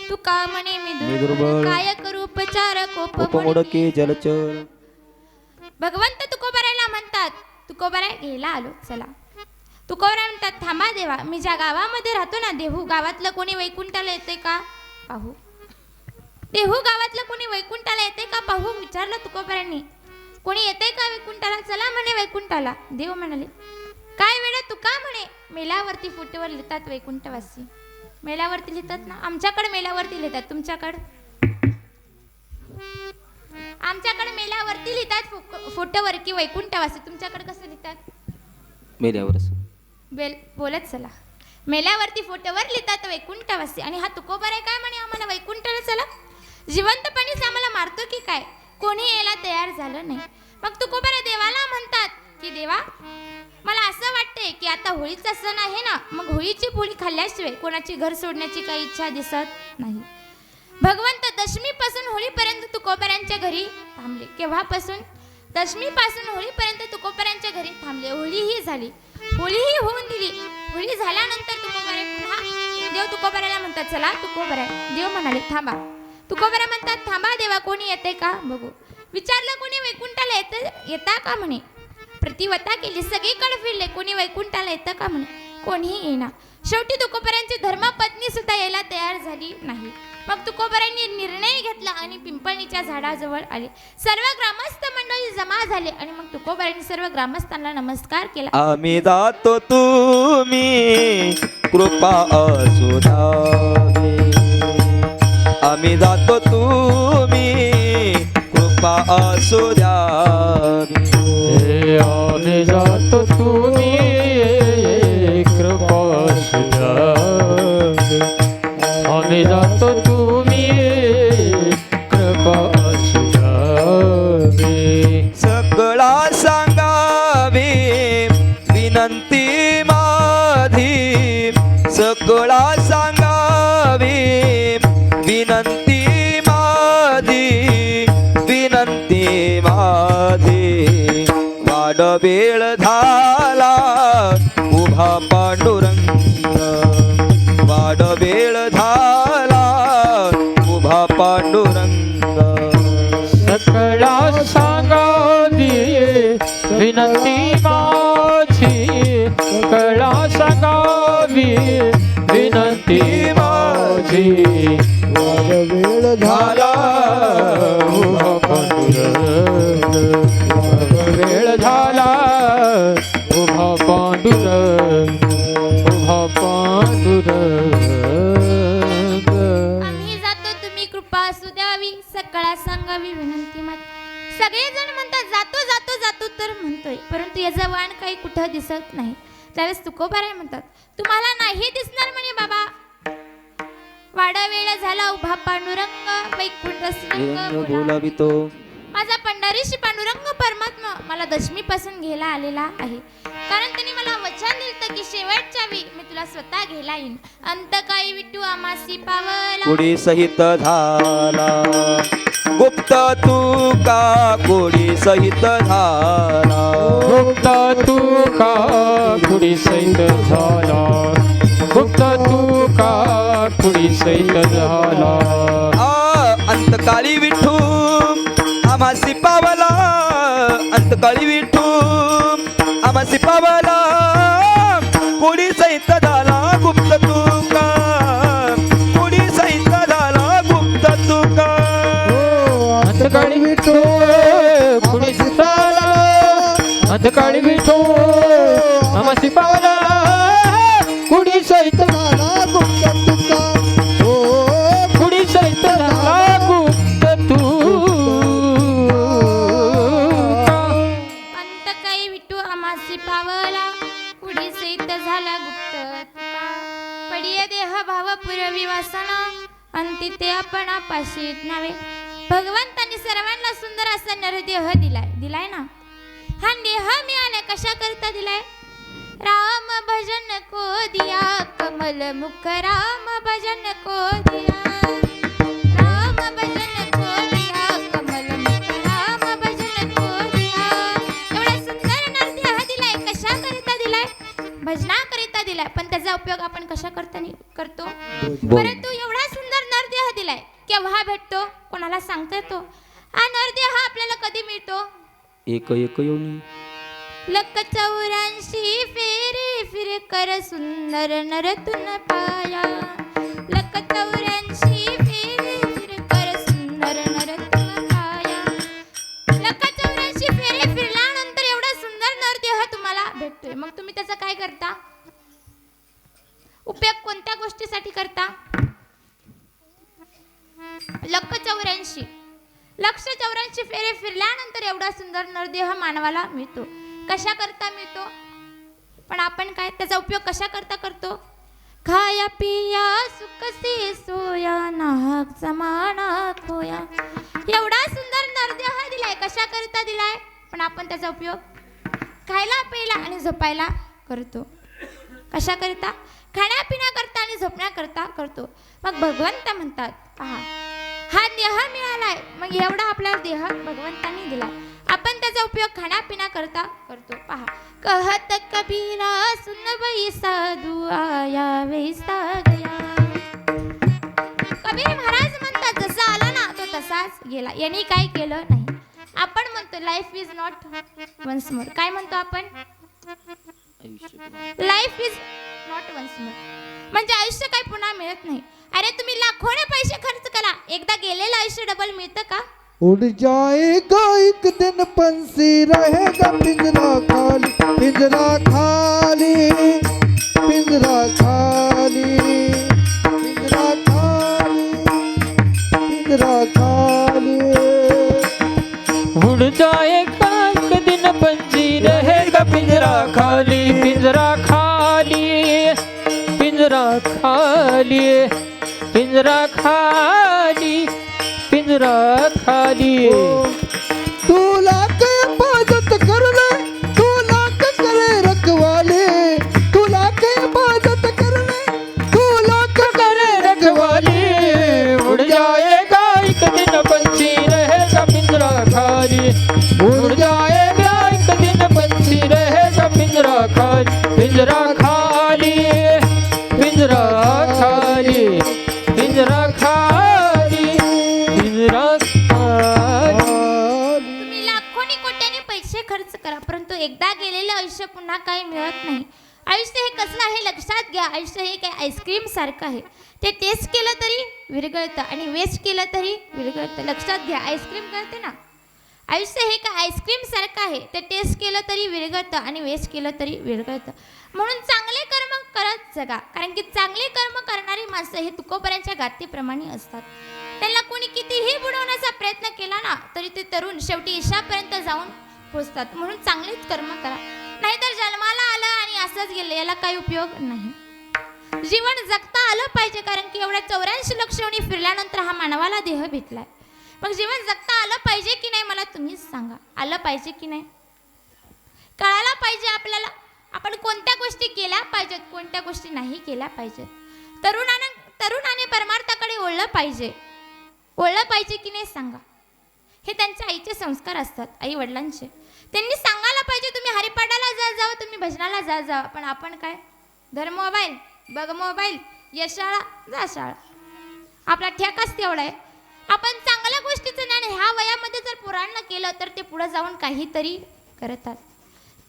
तुका म्हणे मी दुर्बळ काय करू उपचार कोप मोडके जलचर. भगवंत तुकोबारायला म्हणतात, तुकोबाराय घ्यायला आलो चला. तुकोबाराय म्हणतात, थांबा देवा, मी ज्या गावामध्ये राहतो ना देहू गावातलं कोणी वैकुंठाला येते का पाहू. देहू गावातलं कोणी वैकुंठाला येते का पाहू विचारलं तुकोबारायांनी. कोणी येते का वैकुंठाला? चला म्हणे वैकुंठाला. देव म्हणाले, काय वेळा तुका म्हणे मेल्यावरती फुटेवर लिहितात वैकुंठवासी. मेल्यावरती लिहितात ना? आमच्याकडे मेल्यावरती लिहितात. तुमच्याकडे? आमच्याकडे मेल्यावरती लिहितात फोटोवर की वैकुंठवासी. तुमच्याकडे कसं लिहितात? मेल्यावरच बोलत चला. मेल्यावरती फोटोवर लिहितात वैकुंठवासी. आणि हा तुकोबाराय काय म्हणे आम्हाला वैकुंठाला चला? जिवंतपणीच आम्हाला मारतो की काय? कोणी यायला तयार झालं नाही. मग तुकोबाराय देवाला म्हणतात की देवा, मला असं वाटतंय की आता होळीचा सण आहे ना, मग होळीची पोळी खाल्ल्याशिवाय कोणाची घर सोडण्याची काही इच्छा दिसत नाही. भगवंत दशमीपासून होळीपर्यंत तुकोबारायांच्या घरी थांबले. केव्हापासून? दशमीपासून होळीपर्यंत तुकोबारायांच्या घरी थांबले. होळीही झाली, होळीही होऊन दिली. होळी झाल्यानंतर तुकोबाराय पुन्हा देव तुकोबारायला म्हणतात, चला तुकोबाराय. देव म्हणाले, थांबा. तुकोबाराय म्हणतात, थांबा देवा, कोणी येते का बघू. विचारलं, कोणी वैकुंठाला येता का म्हणे. प्रतिवता केली, सगळीकडे फिरले, कोणी वैकुंठाला येतं का म्हणे. कोणीही येईना. शेवटी तुकोबारायांची धर्मपत्नी सुद्धा यायला तयार झाली नाही. मग तुकोबारायांनी निर्णय घेतला आणि पिंपळणीच्या झाडाजवळ आले. सर्व ग्रामस्थ मंडळी जमा झाले आणि मग तुकोबारायांनी सर्व ग्रामस्थांना नमस्कार केला. आम्ही जातो तुम्ही कृपा असू द्यावी. आम्ही जातो तुम्ही कृपा असू द्यावी. आम्ही जातो तुम्ही कृपा असू द्यावी. आम्ही जातो तुम्ही कृपा असू द्यावी. सगळा सांगावी विनंती माझी. सगळा सांगावी विनंती माझी. विनंती माझी. वाड वेळ झाला उभा पांडुरंग. वाड वेळ झाला उभा पांडुरंग. सकळा सांगावी विनंती माझी कळा सांगावी विनंती माझी वार वेळ झाला उभा पांडुरंग वेळ झाला उभा पांडुरंग उभा पांडुरंग आम्ही जातो तुम्ही कृपा असू द्यावी सकळा सांगावी विनंती माझी. सगळेजण म्हणतात जातो जातो जातो तर म्हणतोय, परंतु याचा वाण काही कुठं दिसत नाही. त्यावेळेस तुकोबाराय म्हणतात तुम्हाला नाही दिसणार म्हणे बाबा. वाडा वेळ झाला उभा पांडुरंग वैकुंठ श्रीरंग बोलावितो माझा पंढरीशी पांडुरंग परमात्मा मला दशमीपासून घ्यायला आलेला आहे. कारण त्यांनी मला वचन दिलं की शेवटच्या वेळी मी तुला स्वतः घ्यायला येईन. अंतकाळी विठू आमासी पावला कोडी सहित झाला गुप्त तू का कोडी सहित झाला गुप्त तू का कुडी सैत झाला गुप्त तू का कुडी सैत झाला अंतकाळी विठू आमासी पावला अंतकाळी विठू आमासी पावला कोडी सहित झाला गुप्त तुका कोडी सहित झाला गुप्त तुका अंतकाळी विठो कुडी झाला अंतकाळी विठो आमासी पावला कुडी सैत झाला गुप्त तुका हो कुडी सैत झाला गुप्त तू अंतकाळी विठू आमासी पावला पुढे सहित झाला गुप्त तुका. पडिये देह भाव पुरवी वासना अंती ते आपण पाशीत नावे. भगवंतांनी सर्वांना सुंदर असा नरदेह दिलाय ना. हा देह मिळाला कशा करता दिलाय. राम भजन को दिया कमल मुख राम भजन को दिया राम भजन को दिया कमल मुख राम भजन को दिया. एवढा सुंदर नरदेह दिलाय कशा करता दिलाय. भजनाकरिता दिलाय. पण त्याचा उपयोग आपण कशा करतो. परंतु एवढा सुंदर नरदेह दिलाय केव्हा भेटतो कोणाला सांगता येतो. हा नरदेह आपल्याला कधी मिळतो. एक एक योनी लक 84 फेरे फिर कर सुंदर नर तुन पाया. लक 84 फेरे फिर कर सुंदर नर तुन पाया. लक 84 फेरे फिरल्यानंतर एवढा सुंदर नरदेह तुम्हाला भेटतोय. मग तुम्ही त्याचा काय करता. उपयोग कोणत्या गोष्टीसाठी करता. लक 84 फेरे फिरल्यानंतर एवढा सुंदर नरदेह मानवाला मिळतो. कशा करता मिळतो. पण आपण काय त्याचा उपयोग कशा करता करतो. खाया पिया सुख से सोया नाहक समाना खोया. एवढा सुंदर नरदेह दिलाय कशा करता दिलाय. पण आपण त्याचा उपयोग खायला प्यायला आणि झोपायला करतो. कशा करता. खाण्यापिण्या करता आणि झोपण्याकरता करतो. मग भगवंत म्हणतात पहा हा देह मिळालाय. मग एवढा आपला देह भगवंतांनी दिलाय. आपण त्याचा उपयोग खाण्यापिण्या करता करतो. पहा कहत कबीरा सुन बई साधू आया वैसा गया. कबीर महाराज म्हणतात जसा आला ना तो तसाच गेला. यांनी काय केलं नाही. आपण म्हणतो life is not once more. काय म्हणतो आपण. Life is not once more म्हणजे आयुष्य काही पुन्हा मिळत नाही. अरे तुम्ही लाखोने पैसे खर्च करा एकदा गेलेलं आयुष्य डबल मिळतं का. उड़ जाएगा एक दिन पंछी रहेगा पिंजरा खाली पिंजरा खाली पिंजरा खाली पिंजरा खाली पिंजरा खाली. उड़ जाएगा एक दिन पंछी रहेगा पिंजरा खाली पिंजरा खाली पिंजरा खाली पिंजरा खाली पिंजरा खाली. तू लाख इबादत कर ले तू लाख करे रखवाले तू लाख इबादत कर ले तू लाख करे रखवाली. उड़ जाएगा एक दिन पंछी रहेगा पिंजरा खाली उड़ जाएगा एक दिन पंछी रहेगा पिंजरा खाली पिंजरा खाली पिंजरा खाली पिंजरा खाली पिंजरा खाली. तुम्ही लाखोनी कोट्याने पैसे खर्च करा परंतु एकदा गेलेलं आयुष्य पुन्हा काही मिळत नाही. आयुष्य हे कसलं आहे लक्षात घ्या. आयुष्य हे काय आईस्क्रीम सारखं आहे. ते टेस्ट केलं तरी विरघळतं आणि वेस्ट केलं तरी विरघळतं. लक्षात घ्या. आईस्क्रीम कळते ना. आयुष्य हे काय आईस्क्रीम सारखं आहे. ते टेस्ट केलं तरी विरघळतं आणि वेस्ट केलं तरी विरघळतं. म्हणून चांगले कर्म करत जगा. कारण की चांगले कर्म करणारी माणसं हे तुकोबऱ्यांच्या गातीप्रमाणे असतात. त्यांना कोणी कितीही बुडवण्याचा प्रयत्न केला ना तरी ते तरुण शेवटी ईशापर्यंत जाऊन पोचतात. म्हणून चांगलेच कर्म करा. नाहीतर जन्माला आलं आणि असंच गेलं याला काही उपयोग नाही. जीवन जगता आलं पाहिजे. कारण की एवढ्या 84 लक्ष वर्षी फिरल्यानंतर हा मानवाला देह भेटलाय. मग जीवन जगता आलं पाहिजे की नाही मला तुम्हीच सांगा. आलं पाहिजे की नाही. कळायला पाहिजे आपल्याला आपण कोणत्या गोष्टी केल्या पाहिजेत कोणत्या गोष्टी नाही केल्या पाहिजेत. तरुणाने परमार्थाकडे वळलं पाहिजे. वळलं पाहिजे की नाही सांगा. हे त्यांच्या आईचे संस्कार असतात. आई वडिलांचे. त्यांनी सांगायला पाहिजे तुम्ही हरिपाठाला जावं तुम्ही भजनाला जावं. पण आपण काय धर मोबाईल बघ मोबाईल ये शाळा जा शाळा. आपला ठेकाच तेवढा आहे. आपण चांगल्या गोष्टीचं ज्ञान ह्या वयामध्ये जर पुराण केलं तर ते पुढे जाऊन काहीतरी करतात.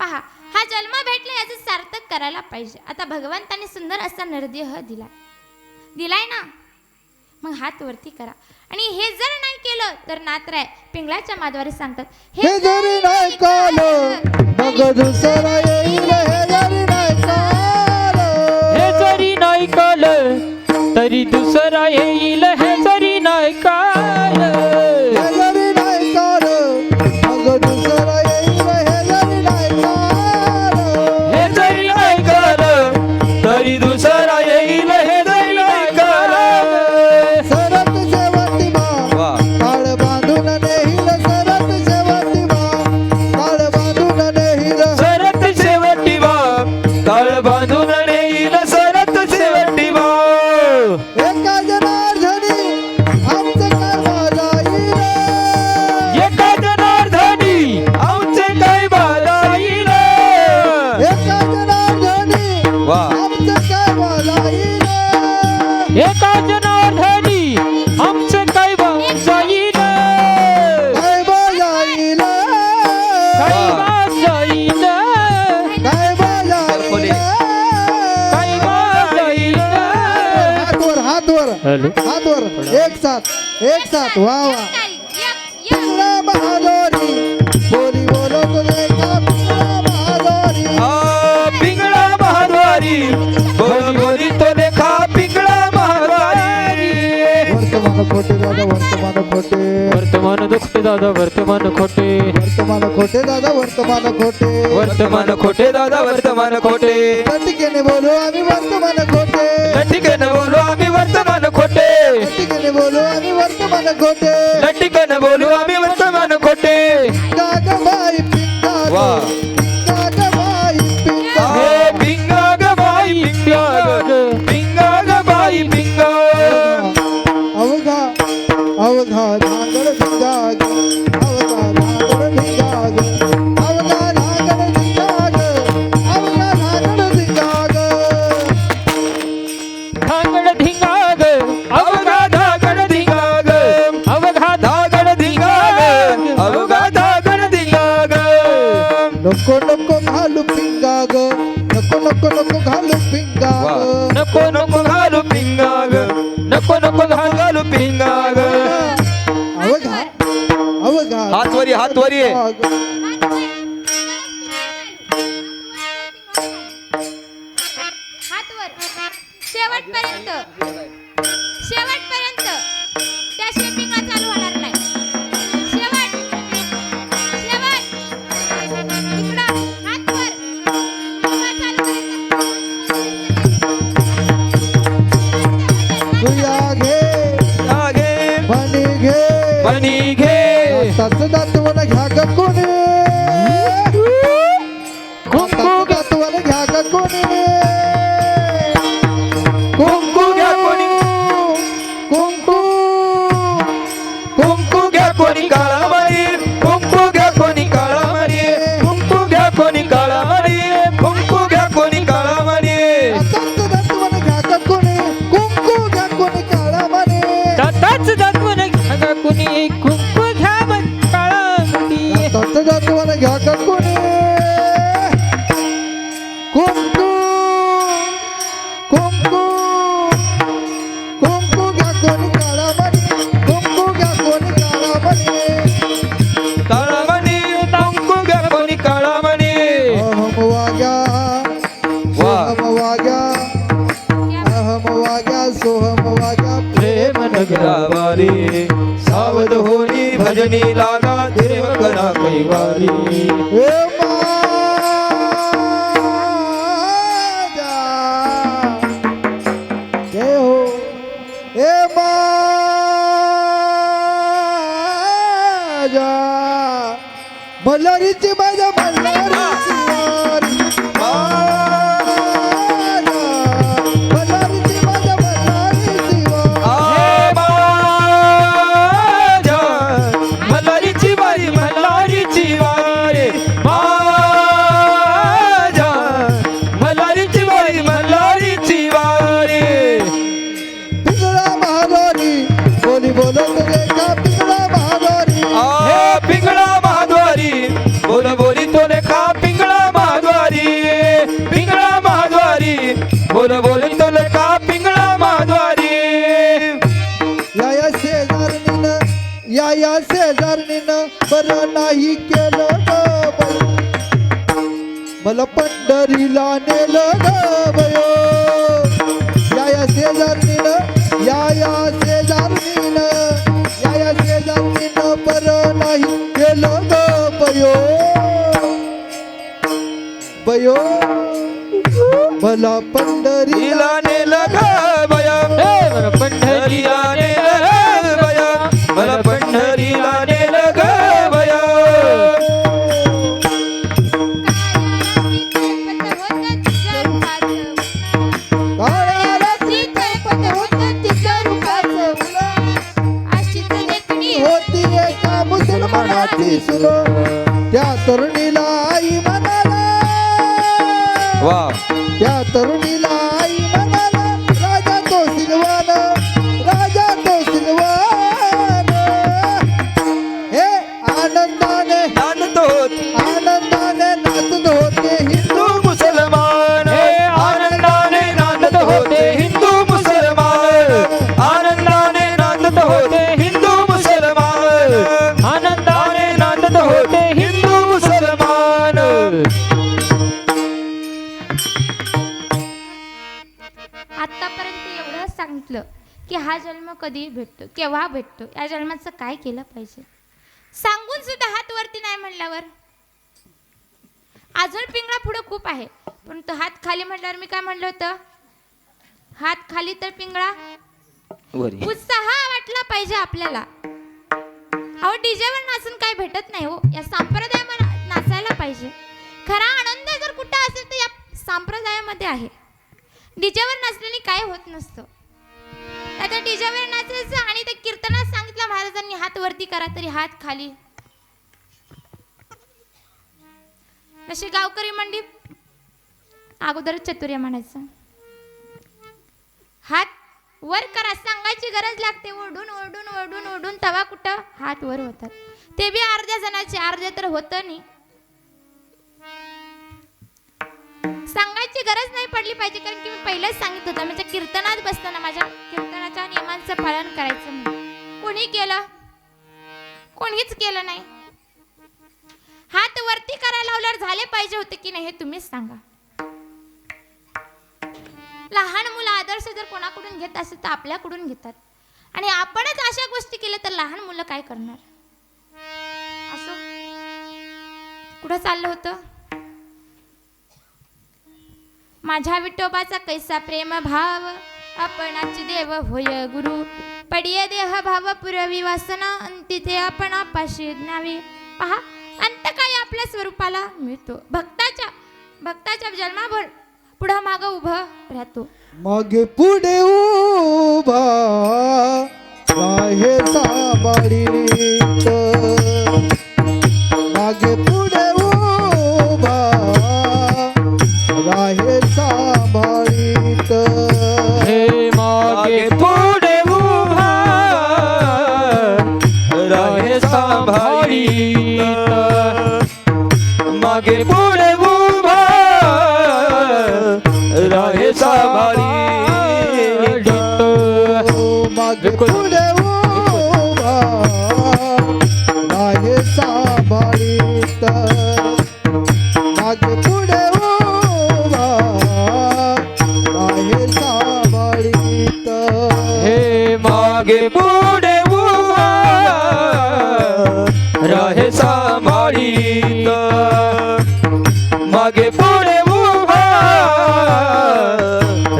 पहा हा जन्म भेटला याचं सार्थक करायला पाहिजे. आता भगवंताने सुंदर असा नरदेह दिलाय ना. मग हात वरती करा. आणि हे जर नाही केलं तर नातराय पिंगळाच्या माद्वारे सांगतात हे जरी नाही कालं मग दुसरा येईल. हे जरी नाही कालं हे जरी नाही कळलं तरी दुसरा येईल. हे जरी नाही कळलं हे जरी नाही कालं मग दुसरा येईल. हे जरी नाही कालं हे जरी नाही कळलं तरी दुसरा येईल. हे जरी नाही कळलं सरत शेवटी वा. काळ बांधून नेईल. सरत शेवटी काळ बांधून नेईल. सरत शेवटी काळ बांधून नेईल. सरत शेवटी एका जनार्दनी आमचं कर्म जाईल. एका जनार्दनी आमचे काय बाजाईल. एका जनार्दनी वा. आमचं कर्म जाईल. एका जनार्दनी आमचं काय जाईल. काय बजाईल. काय जाईल. काय बजाईल. काय जाईल. हात वर हॅलो हात वर एक साथ वा वा. एक पिंगळा बहादोरी बोली बोलत देखा. पिंगळा बहादोरी पिंगळा महाद्वारी बोली बोली तो देखा. पिंगळा महाद्वारी वर्तमान खोटे दादा वर्तमान खोटे. वर्तमान दुखते दादा वर्तमान खोटे. वर्तमान खोटे दादा वर्तमान खोटे. वर्तमान खोटे दादा वर्तमान खोटे. लटिकेने बोलो आम्ही वर्तमान खोटे. लटिकन बोलू आम्ही वर्तमान खोटे. लटिकेने बोलो आम्ही वर्तमान खोटे. लटिकन बोलू आम्ही वर्तमान खोटे. गागबाई पिंगा वा. गागबाई पिंगा. हे पिंगा ग बाई पिंगा ग. पिंगा ग बाई पिंगा. अवघा अवघा धांगड धिंगा ग. अवघा धांगड धिंगा ग. अवघा धांगड धिंगा ग. अवघा धांगड धिंगा ग. धांगड धिंगाग अवघा धागड धिंगा ग. अवघा धागड धिंगा ग. अवघा धागड धिंगा ग. नको नको घालू पिंगा ग. नको नको नको घालू पिंगा वा. ग. नको नको घालू पिंगा ग. नको नको घालू पिंगा ग. अवघा अवघा हात वरी हात वरी आहे. धिंगा ग. हातवर शेवटपर्यंत शेवटपर्यंत त्याशिवाय पिंगळा चालू होणार नाही. शेवट शेवट इकडं हातवर पिंगळा चालू तुया घे घे बनी घे. बनी घे. दाताचं दातवण घ्या ग कोणी. दाताचं दातवण घ्या ग कोणी. कुंकू घ्या कोणी. कुंकू कुंकू घ्या कोणी काळा मारी. कुंकू घ्या कोणी काळा मारी. कुंकू घ्या कोणी काळा मारी. कुंकू घ्या कोणी काळा मारी. दाताचं दातवण घ्या ग कोणी. कुंकू घ्या कोणी काळा म्हणे. दाताच दाखवून घ्या कुणी. कुंकू घ्या काळा मुली. दाताचं दातवण घ्या ग कोणी. भजनी लागा देव करा कैवारी हे माझा जय हो हे माझा मल्हारीची माझ्या मल्हारीची वारी मल्हारीची माझ्या मल्हारीची वारी मल्हारीची वारी मल्हारीची वारी माझ्या मल्हारीची वारी मल्हारीची वारी पिंगळा महाद्वारी बोली बोलत रेखा पिंगळा महाद्वारी हे पिंगळा महाद्वारी बोल बोली तो लेखा पिंगळा महाद्वारी पिंगळा महाद्वारी बोल बोली तो लेखा पिंगळा महाद्वारी या शेजारणीनं बरं नाही केलं ग बाई. मला पंढरीला नेलं ग बयो या शेजारणीनं बरं नाही केलं ग बयो बयो मला पंढरीला पंढरीला नेलं ग बया पंढरीला नेलं बया मला पंढरीला नेलं ग बया होती एका मुसलमानाची सुनो त्या तरुणीला आई म्हणाला वा त्या तरुणीला आई म्हणाला राजा तो सिलवान हे आनंदाने नांदत होते नाचत होते हिंदू मुसलमान हे आनंदाने नांदत होते हिंदू मुसलमान आनंदाने नांदत होते हिंदू मुसलमान आनंदाने नांदत होते हिंदू मुसलमान आतापर्यंत एवढं सांगितलं की हा जन्म कधी भेटतो केव्हा भेटतो या जन्माचं काय केलं पाहिजे सांगून सुद्धा हात वरती नाही म्हणल्यावर अजून पिंगळा पुढे खूप आहे पण तो हात खाली म्हटल्यावर मी काय म्हणलं होतं हात खाली तर पिंगळा वरी उत्साह वाटला पाहिजे आपल्याला अहो डीजेवर नाचून काय भेटत नाही हो या संप्रदायामध्ये नाचायला पाहिजे खरा आनंद जर कुठं असेल तर या संप्रदायामध्ये आहे डीजेवर नाचल्याने काय होत नसतं आता डीजेवर नाचायचं आणि ते कीर्तनात सांगितलं महाराजांनी हात वरती करा तरी हात खाली जशी गावकरी मंडी अगोदर चतुर्या म्हणायचं हात वर करा सांगायची गरज लागते ओढून तवा कुठं हात वर होतात ते बी अर्ध्या जणांचे अर्ध्या तर होतं नाही सांगायची गरज नाही पडली पाहिजे कारण की मी पहिलेच सांगितलं होतं म्हणजे कीर्तनात बसताना माझ्या कीर्तनाच्या नियमांचं पालन करायचं म्हणून कोणीच केलं नाही हात वरती करायला लावल्यावर झाले पाहिजे होते की नाही हे तुम्हीच सांगा लहान मुलं आदर्श जर कोणाकडून घेत असेल तर आपल्याकडून घेतात आणि आपणच अशा गोष्टी केल्या तर लहान मुलं काय करणार असं कुठं चाललं होतं माझ्या विठोबाचा कैसा प्रेम भाव आपणाची देव होय गुरु पडिये देह भाव पुरवी वासना तिथे आपण आपाशी न्यावे पहा अंतकाळी आपल्या स्वरूपाला मिळतो भक्ताच्या जन्माभर पुढं मागं उभं राहतो मागे पुढे उभा आहे सांभाळीत मागे पुढे उभा आहे सांभाळीत हे मागे पुढे उभा राहे सांभाळीत मागे पुढे उभा राहे सांभाळीत मागे पुढे उभा पुढे उभा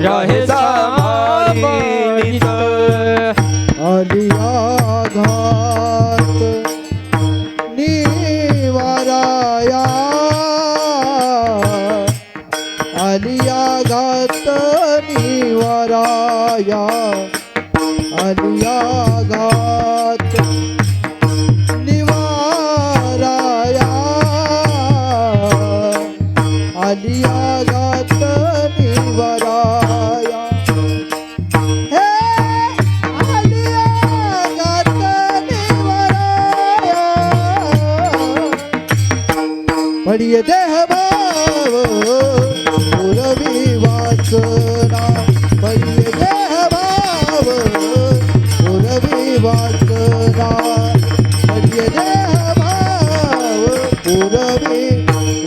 राहे सांभाळीत. आलिया घात निवाराया आलिया घात निवाराया आलिया घात निवाराया आलिया घात निवाराया हे आलिया घात निवाराया पडिये देह भाव पुरवी वासना पडिये देह भाव पुरवी वासना पडिये देह भाव पुरवी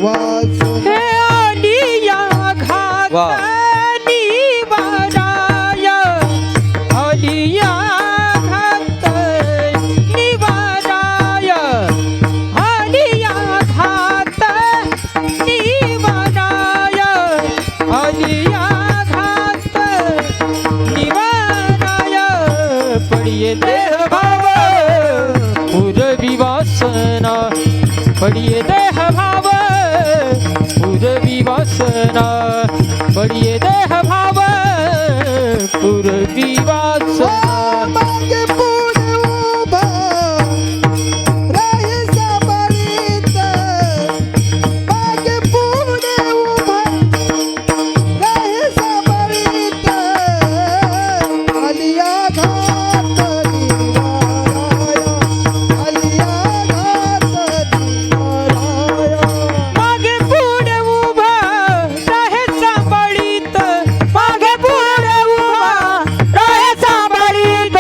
वासना हे आलिया घात वा. निवाराय आलिया घात निवाराय आलिया घात निवाराय आलिया घात निवाराय पडिये देह भाव पुरवी वासना पडिये देह भाव पुरवी वासना पडिये देह भाव पुरवी वासना मागे पुढे उभा राही सांभाळीत मागे पुढे उभा राही सांभाळीत आलिया घात निवाराया आलिया घात निवाराया मागे पुढे उभा राहे सांभाळीत मागे पुढे उभा राहे सांभाळीत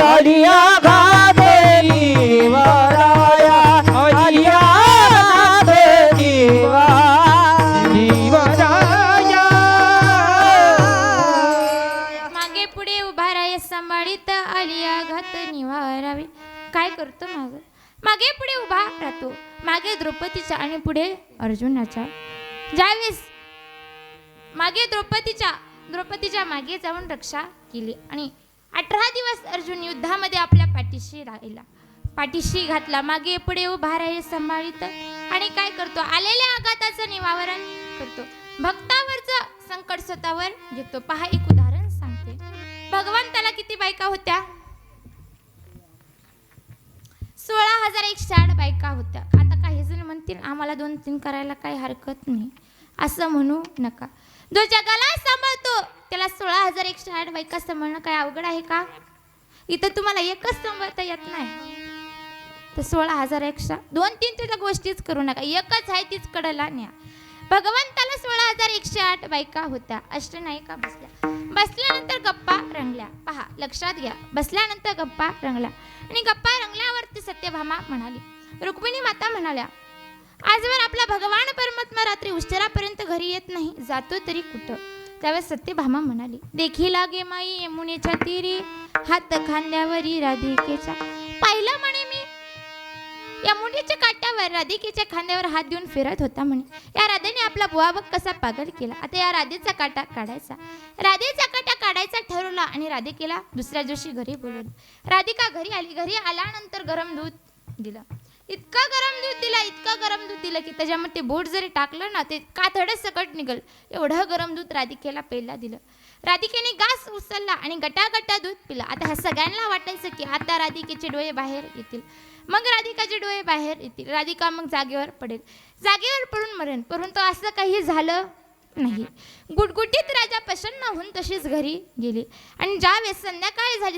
आलिया घात निवाराया आलिया घात निवाराया मागे पुढे उभा राहे सांभाळीत आलिया घात निवारावी. काय करतो मागे पुढे उभा राहतो. मागे द्रौपदीच्या आणि पुढे अर्जुनाच्या. ज्यावेळेस मागे द्रौपदीच्या मागे जाऊन रक्षा केली आणि 18 दिवस अर्जुन युद्धामध्ये आपल्या पाठीशी घातला. मागे पुढे उभा राहे सांभाळीत आणि काय करतो आलेल्या आघाताचं निवारण करतो. भक्तावरचं संकट स्वतःवर घेतो. पहा एक उदाहरण सांगते. भगवंताला किती बायका होत्या? 16,108 बायका होत्या. आता काही जण म्हणतील आम्हाला 2-3 करायला काही हरकत नाही. असं म्हणू नका. जो जगाला सांभाळतो त्याला 16,108 बायका सांभाळणं काय अवघड आहे का? इथं तुम्हाला एकच सांभाळता येत नाही तर 16,108 2-3 तुझ्या गोष्टीच करू नका. एकच आहे तीच कडेला न्या. भगवंताला 16,108 बायका होत्या. अष्टनायिका बसल्यानंतर गप्पा रंगल्या. पहा लक्षात घ्या. बसल्यानंतर गप्पा रंगल्या आणि गप्पा रंगल्यावरती सत्यभामा म्हणाली, रुक्मिणी माता म्हणाल्या, आजवर आपला भगवान परमात्मा रात्री उशिरापर्यंत घरी येत नाही, जातो तरी कुठं? त्यावेळेस सत्यभामा म्हणाली, देखी लागे माई यमुनेच्या तीरी, हात खांद्यावरी राधिकेच्या. पाहिलं म्हणे मी यमुनेच्या काठावर राधिकेच्या खांद्यावर हात देऊन फिरत होता म्हणे. या राधेने आपला बुवा बघ कसा पागल केला. आता या राधेचा काटा काढायचा. राधेचा काटा काढायचा ठरवला आणि राधिकेला दुसऱ्या दिवशी घरी बोलवलं. राधिका घरी आली. घरी आल्यानंतर गरम दूध दिलं. इतकं गरम दूध दिलं की त्याच्यामध्ये बोट जरी टाकलं ना ते कातडच सकट निघल एवढं गरम दूध राधिकेला प्यायला दिलं. राधिकेने घास उचलला आणि गटागटा दूध पिलं. आता ह्या सगळ्यांना वाटायचं की आता राधिकेचे डोळे बाहेर येतील. मग राधिकाचे डोळे बाहेर येतील. राधिका मग जागेवर पडेल. जागेवर पडून मरेल. परंतु असं काही झालं नाही. गुटगुटीत राजा प्रसन्न होऊन तशीच घरी गेली. आणि ज्यावेळेस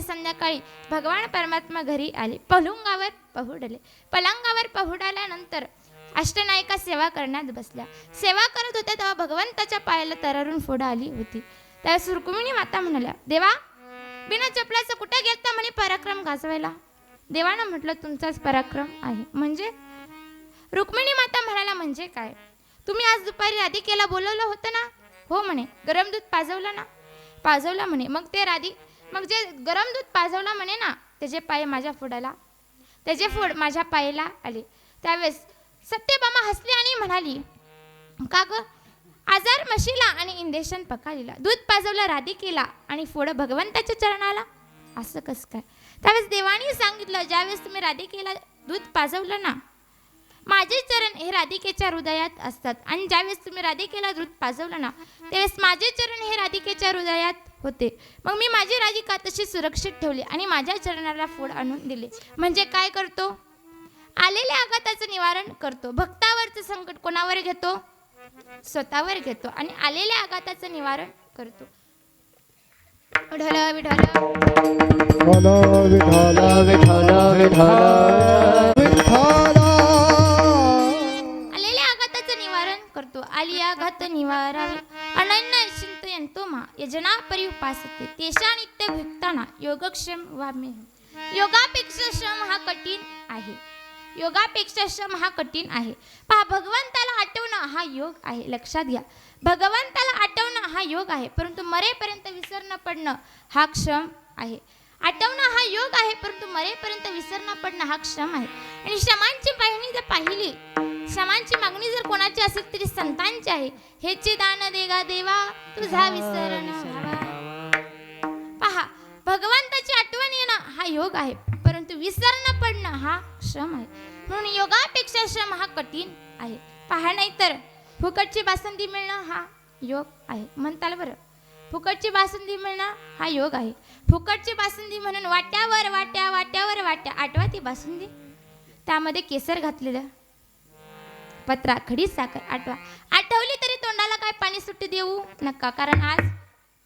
संध्याकाळी भगवान परमात्मा घरी आले. पलंगावर पहुडल्यानंतर अष्टनायिका सेवा करण्यात बसल्या. सेवा करत होत्या तेव्हा भगवंताच्या पायाला तरारून फोड आली होती. त्यावेळेस रुक्मिणी माता म्हणाल्या, देवा बिना चपलाचं कुठे गेलता म्हणे पराक्रम गाजवायला? देवानं म्हटलं तुमचाच पराक्रम आहे. म्हणजे रुक्मिणी माता म्हणाला, म्हणजे काय? तुम्ही आज दुपारी राधिकेला बोलवलं होतं ना? हो म्हणे. गरम दूध पाजवला म्हणे. मग जे गरम दूध पाजवला म्हणे ना त्याचे पाय माझ्या फोडाला, त्याचे फोड माझ्या पायाला आले. त्यावेळेस सत्यभामा हसली आणि म्हणाली, का ग हजार म्हशीला आणि इंदेशन पकालीला, दूध पाजवलं राधिकेला आणि फोडं भगवंताच्या चरणाला. असं कसं काय? त्यावेळेस देवानी सांगितलं, ज्यावेळेस तुम्ही राधिकेला दूध पाजवलं ना, माझे चरण हे राधिकेच्या हृदयात असतात, आणि ज्यावेळेस तुम्ही राधिकेला दूध पाजवलं ना, त्यावेळेस माझे चरण हे राधिकेच्या हृदयात होते. मग मी माझी राधिका तशी सुरक्षित ठेवली आणि माझ्या चरणाला फोड आणून दिले. म्हणजे काय करतो? आलेल्या आघाताचं निवारण करतो. भक्तावरचं संकट कोणावर घेतो? स्वतःवर घेतो आणि आलेल्या आघाताचं निवारण करतो. विठ्ठल विठ्ठल विठ्ठल विठ्ठल विठ्ठल. आलेल्या आघाताचं निवारण करतो. आली आघात निवारावे अनन्य चिंतयंतो मा यजना परिउपासते तेषा नित्य भक्ताना योगक्षेम वामे. योगापेक्षा श्रम हा कठीण आहे. योगापेक्षा श्रम हा कठीण आहे. पहा, भगवंताला आठवणं हा योग आहे. लक्षात घ्या, भगवंताला आठवणं हा योग आहे, परंतु मरेपर्यंत विसरणं पडणं हा क्षम आहे. आठवणं हा योग आहे, परंतु मरेपर्यंत विसरणं पडणं हा क्षम आहे. आणि क्षमांची पाहणी जर पाहिली, क्षमांची मागणी जर कोणाची असेल तरी संतांची आहे. हेचे दान देगा देवा तुझा विसरण व्हावा. पहा, भगवंताची आठवण येणं हा योग आहे, परंतु विसरणं पडणं हा श्रम आहे. म्हणून योगापेक्षा श्रम हा कठीण आहे. पहा, नाही तर फुकटची बासुंदी मिळणं हा योग आहे. म्हणताल बरं, फुकटची बासुंदी मिळणं हा योग आहे. फुकटची बासुंदी म्हणून वाट्यावर वाट्या वाट्यावर वाट्या. आठवा ती बासुंदी, त्यामध्ये केसर घातलेलं, पत्रा, खडी साखर. आठवा. आठवली तरी तोंडाला काय पाणी सुट्टी देऊ नका, कारण आज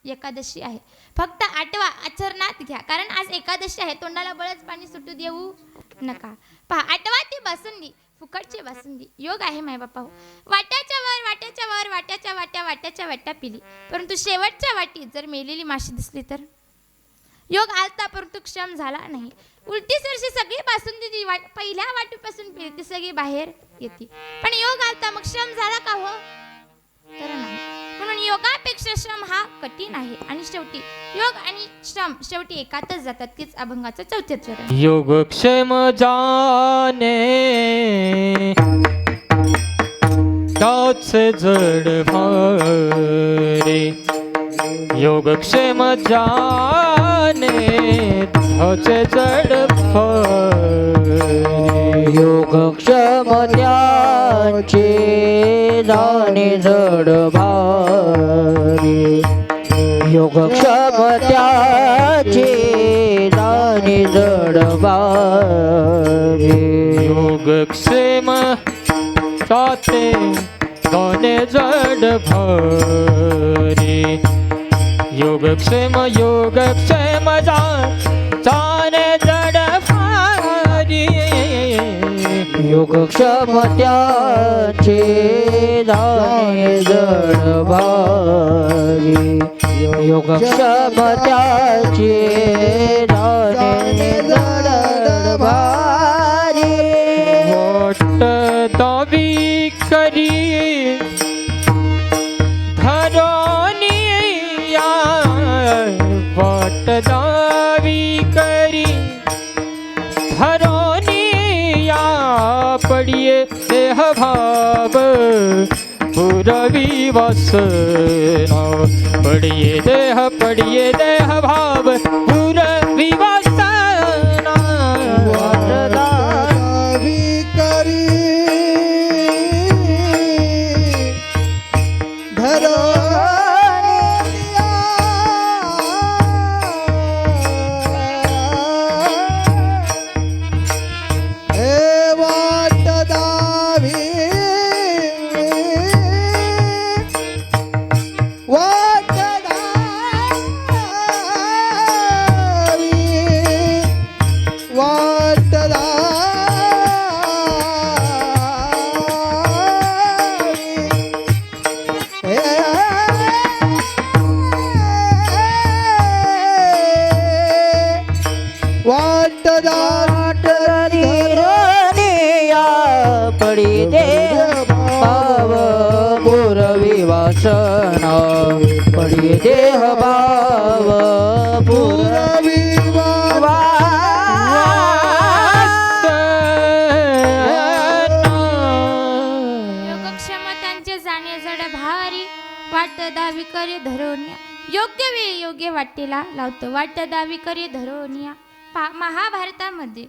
एकादशी आहे. फक्त आठवा, आचरणात घ्या, कारण आज एकादशी आहे. तोंडाला बळच पाणी सुटू देऊ नका. पहा, आठवा ती बासुंदी, फुकटची बासुंदी. योग आहे माय बापा. वाट्याच्या वर वाट्याच्या वर वाट्याच्या वाट्या वाट्याच्या वाट्या पिली, परंतु शेवटच्या वाटीत जर मेलेली माशी दिसली तर योग आलता, परंतु क्षम झाला नाही. उलटी सरशी सगळी बासुंदी जी पहिल्या वाटीपासून पिली ती सगळी बाहेर येते, पण योग आलता, मग श्रम झाला का? हो तर नाही. म्हणून योगापेक्षा श्रम हा कठीण आहे. आणि शेवटी योग आणि श्रम शेवटी एकातच जातात. तीच अभंगाचं चौथे चरण. योगक्षेम जाने त्याचे जड भारे. योगक्षेम जाने त्याचे जड भारे. योगक्षम त्याचे जाणे जड भारी. योगक्षम त्याचे जाणे जड भारी. योगक्षेम त्याचे जाने जड भारे. योगक्षेम योगक्षेम जाने जड भारी. योगक्षम त्याचे जाणे जड भारी. योगक्षम त्याचे जाणे जड भारी. वाट दावी करी धरोनिया. वाट दावी करी धरोनिया. पडिये देह भाव पुरवी वासना. पडिये देह भाव पुरवी वासना. दावी करी पडी देह भाव पुरवी वासना. पडी देह भाव पुरवी योगक्षम त्यांचे जाणे जड भारी. वाट दावी करे धरोनिया योग्य वेळी योग्य वाटेला लावतो वाट दावी करे धरोनिया महाभारतामध्ये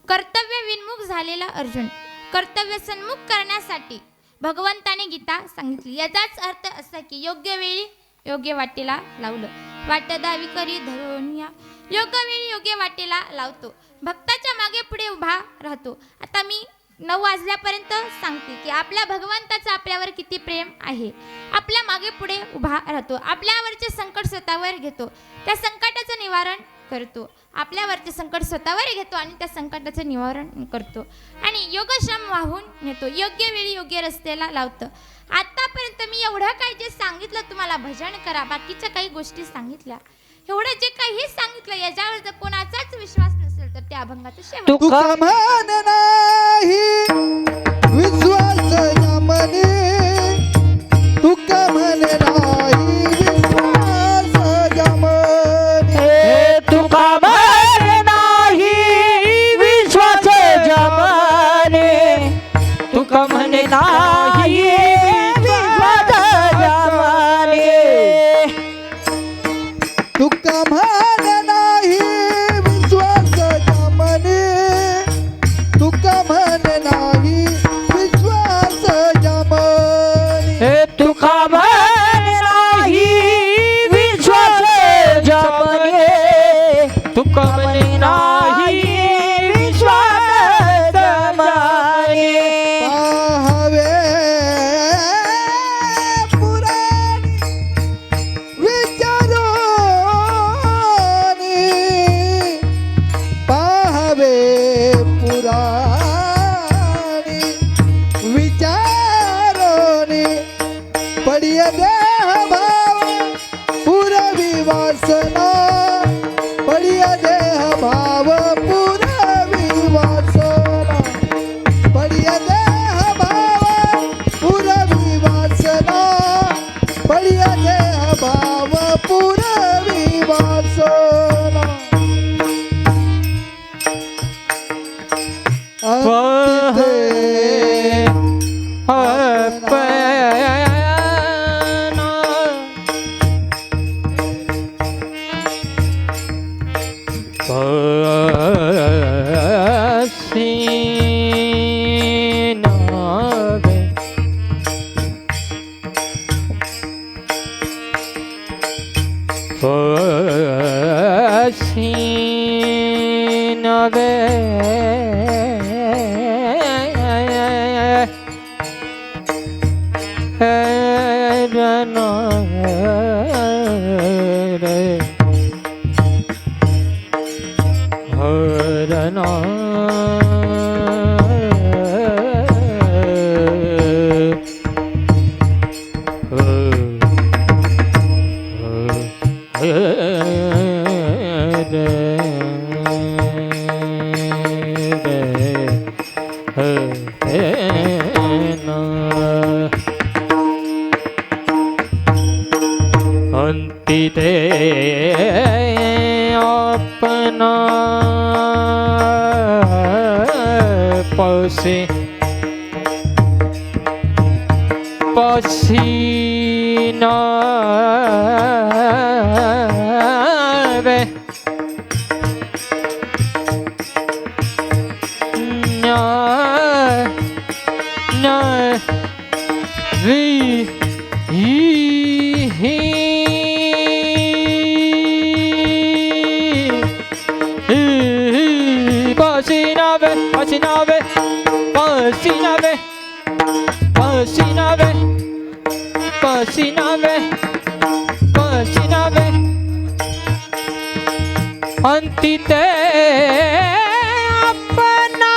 कर्तव्य विन्मुख झालेला अर्जुन कर्तव्य सन्मुख करण्यासाठी भगवंताने गीता सांगितली. याचाच अर्थ असा की योग्य वेळी योग्य वाटेला लावलं. वाट दावी करी धरोनिया योग्य वेळी योग्य वाटेला लावतो. भक्ताच्या मागे पुढे उभा राहतो. आता मी 9 वाजल्यापर्यंत सांगते की आपल्या भगवंताचं आपल्यावर किती प्रेम आहे. आपल्या मागे पुढे उभा राहतो. आपल्यावरचे संकट स्वतःवर घेतो. त्या संकटाचं निवारण करतो. आपल्यावरचे संकट स्वतःवर घेतो आणि त्या संकटाचं निवारण करतो आणि योगश्रम वाहून नेतो. योग्य वेळी योग्य रस्त्याला लावतं. आतापर्यंत मी एवढं काही जे सांगितलं तुम्हाला भजन करा बाकीच्या काही गोष्टी सांगितल्या एवढं जे काही सांगितलं याच्यावर जर कोणाचाच विश्वास नसेल तर त्या अभंगाचं शेवट. तुका मान नाही विश्वास यामने तुका मान नाही विश्वास यामने तुका मान नाही विश्वास जमाने तुका म्हणे नाही विश्वास जमाने तुका मान नाही विश्वास यामने तुका मान नाही विश्वास यामने तुका म्हणे नाही विश्वास जमाने तुका म्हणे नाही विश्वास जमाने पाहावे पुराणी विचारोनी पाहावे पुराणी विचारोनी पडिय देह भाव पुरवी वासना पडिय देह भाव पुरवी वासना पडिय देह भाव पुरवी वासना पडिय देह भाव पुरवी वासना अंतिते अंतिते अपना पसे पसीना वे ना ना we Pasinave, pasinave, pasinave, pasinave, pasinave, pasinave, antite apna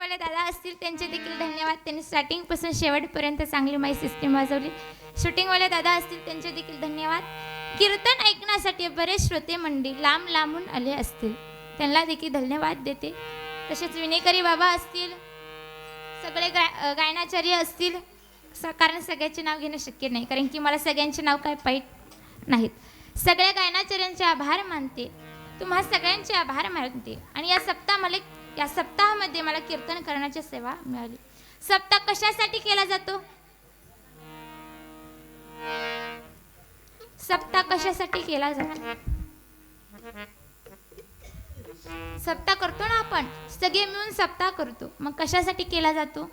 वाले दादा असतील त्यांचे देखील धन्यवाद. त्यांनी स्टार्टिंगपासून शेवटपर्यंत चांगली माई सिस्टीम वाजवली. शूटिंगवाले दादा असतील त्यांचे देखील धन्यवाद. कीर्तन ऐकण्यासाठी बरेच श्रोते मंडळी लांब लांबून आले असतील, त्यांना देखील धन्यवाद देते. तसेच विनेकरी बाबा असतील, सगळे गायनाचार्य असतील, कारण सगळ्याचे नाव घेणं शक्य नाही, कारण की मला सगळ्यांचे नाव काय पाहिजे नाहीत. सगळ्या गायनाचार्यांचे आभार मानते, तुम्हा सगळ्यांचे आभार मानते. आणि या सप्ताहामध्ये मला कीर्तन करण्याची सेवा मिळाली. सप्ताह कशासाठी केला जातो? सप्ताह कशासाठी केला जातो? सप्ताह करतो ना आपण, सगळे मिळून सप्ताह करतो. मग कशासाठी केला जातो?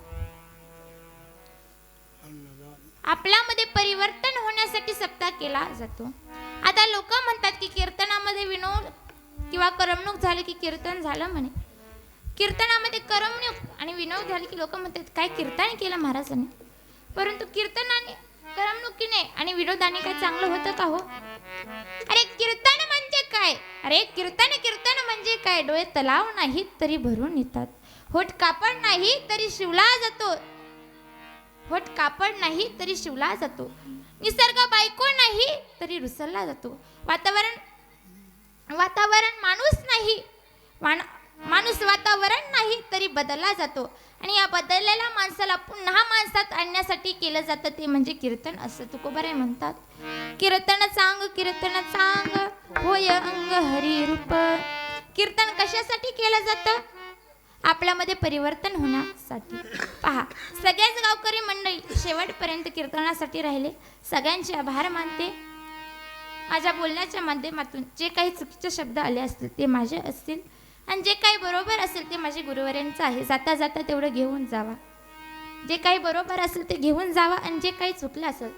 आपल्यामध्ये परिवर्तन होण्यासाठी सप्ताह केला जातो. आता लोक म्हणतात की कीर्तनामध्ये विनोद किंवा करमणूक झाली की कीर्तन झालं म्हणे. कीर्तनामध्ये करमणूक आणि विनोद झाले की लोक म्हणतात काय कीर्तन केलं महाराजांनी. परंतु कीर्तनाने करमणुकीने आणि विनोदाने काय चांगलं होतं का हो? अरे कीर्तन म्हणजे काय? अरे कीर्तन म्हणजे काय? डोळे तलाव नाहीत तरी भरून येतात, होठ कापड नाही तरी शिवला जातो, होठ कापड नाही तरी शिवला जातो, निसर्ग बायको नाही तरी रुसलला जातो, वातावरण माणूस वातावरण नाही तरी बदलला जातो. आणि या बदललेल्या माणसाला पुन्हा माणसात आणण्यासाठी केलं जातं ते म्हणजे कीर्तन, असं तुकोबाराय म्हणतात. कीर्तन चांग होय अंग हरी रूप. कीर्तन कशासाठी केलं जातं? आपल्यामध्ये परिवर्तन होण्यासाठी. पहा, सगळ्याच गावकरी मंडळी शेवटपर्यंत कीर्तनासाठी राहिले. सगळ्यांचे आभार मानते. माझ्या बोलण्याच्या माध्यमातून जे काही चुकीचे शब्द आले असतील ते माझे असतील, आणि जे काही बरोबर असेल ते माझे गुरुवर्यांचं आहे. जाता जाता तेवढं घेऊन जावा. जे काही बरोबर असेल ते घेऊन जावा, आणि जे काही चुकलं असेल,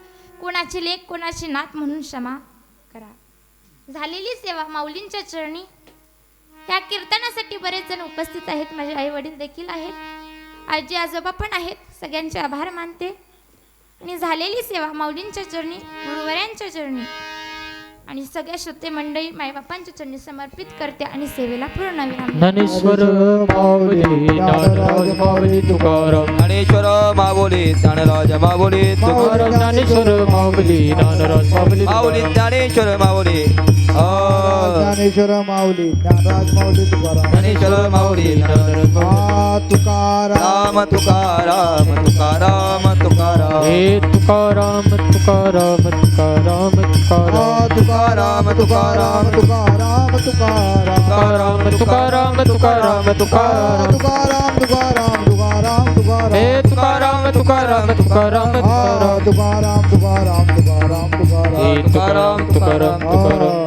कोणाची लेक कोणाची नात म्हणून क्षमा करा. झालेली सेवा माऊलींच्या चरणी. या कीर्तनासाठी बरेच जण उपस्थित आहेत, माझे आई वडील देखील आहेत, आजी आजोबा पण आहेत. सगळ्यांचे आभार मानते. आणि झालेली सेवा माऊलींच्या चरणी, गुरुवर्यांच्या चरणी आणि सगळ्या श्रोते मंडळी मायबापांच्या चरणी समर्पित करते आणि सेवेला पूर्ण विराम. ज्ञानेश्वर माऊली ज्ञानराज माऊली तुकाराम. ज्ञानेश्वर माऊली ज्ञानराज माऊली तुकाराम. ज्ञानेश्वर माऊली ज्ञानराज माऊली माऊली ज्ञानेश्वर माऊली ज्ञानेश्वर माऊली ज्ञानराज माऊली तुकाराम. ज्ञानेश्वर माऊली तुकाराम तुकाराम तुकाराम तुकाराम हे तुकाराम तुकाराम तुकाराम तुकाराम तुकाराम तुकाराम तुकाराम तुकाराम तुकाराम तुकाराम तुकाराम तुकाराम तुकाराम तुकाराम तुकाराम तुकाराम हे तुकाराम तुकाराम तुकाराम तुकाराम तुकाराम तुकाराम तुकाराम तुकाराम हे तुकाराम तुकाराम तुकाराम.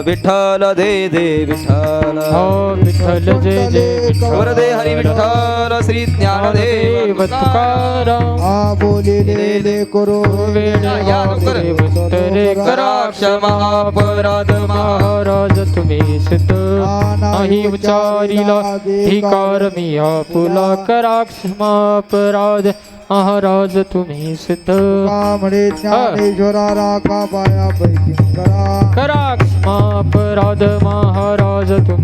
विठ्ठल दे दे विठ्ठल हो विठ्ठल जय जय विठ्ठल. वर दे हरी विठ्ठल श्री ज्ञानदेव तुकाराम आ बोलिले करो या नुकर करा क्षमा अपराध महाराज तुम्ही सिद्ध नाही उचारिला धिकार मी आपुला करा क्षमा अपराध महाराज तुम्ही सिद्ध कामळे ज्ञानेश्वरा राखा पाया पैकी करा करा क्षमा अपराध महाराज तुम्ही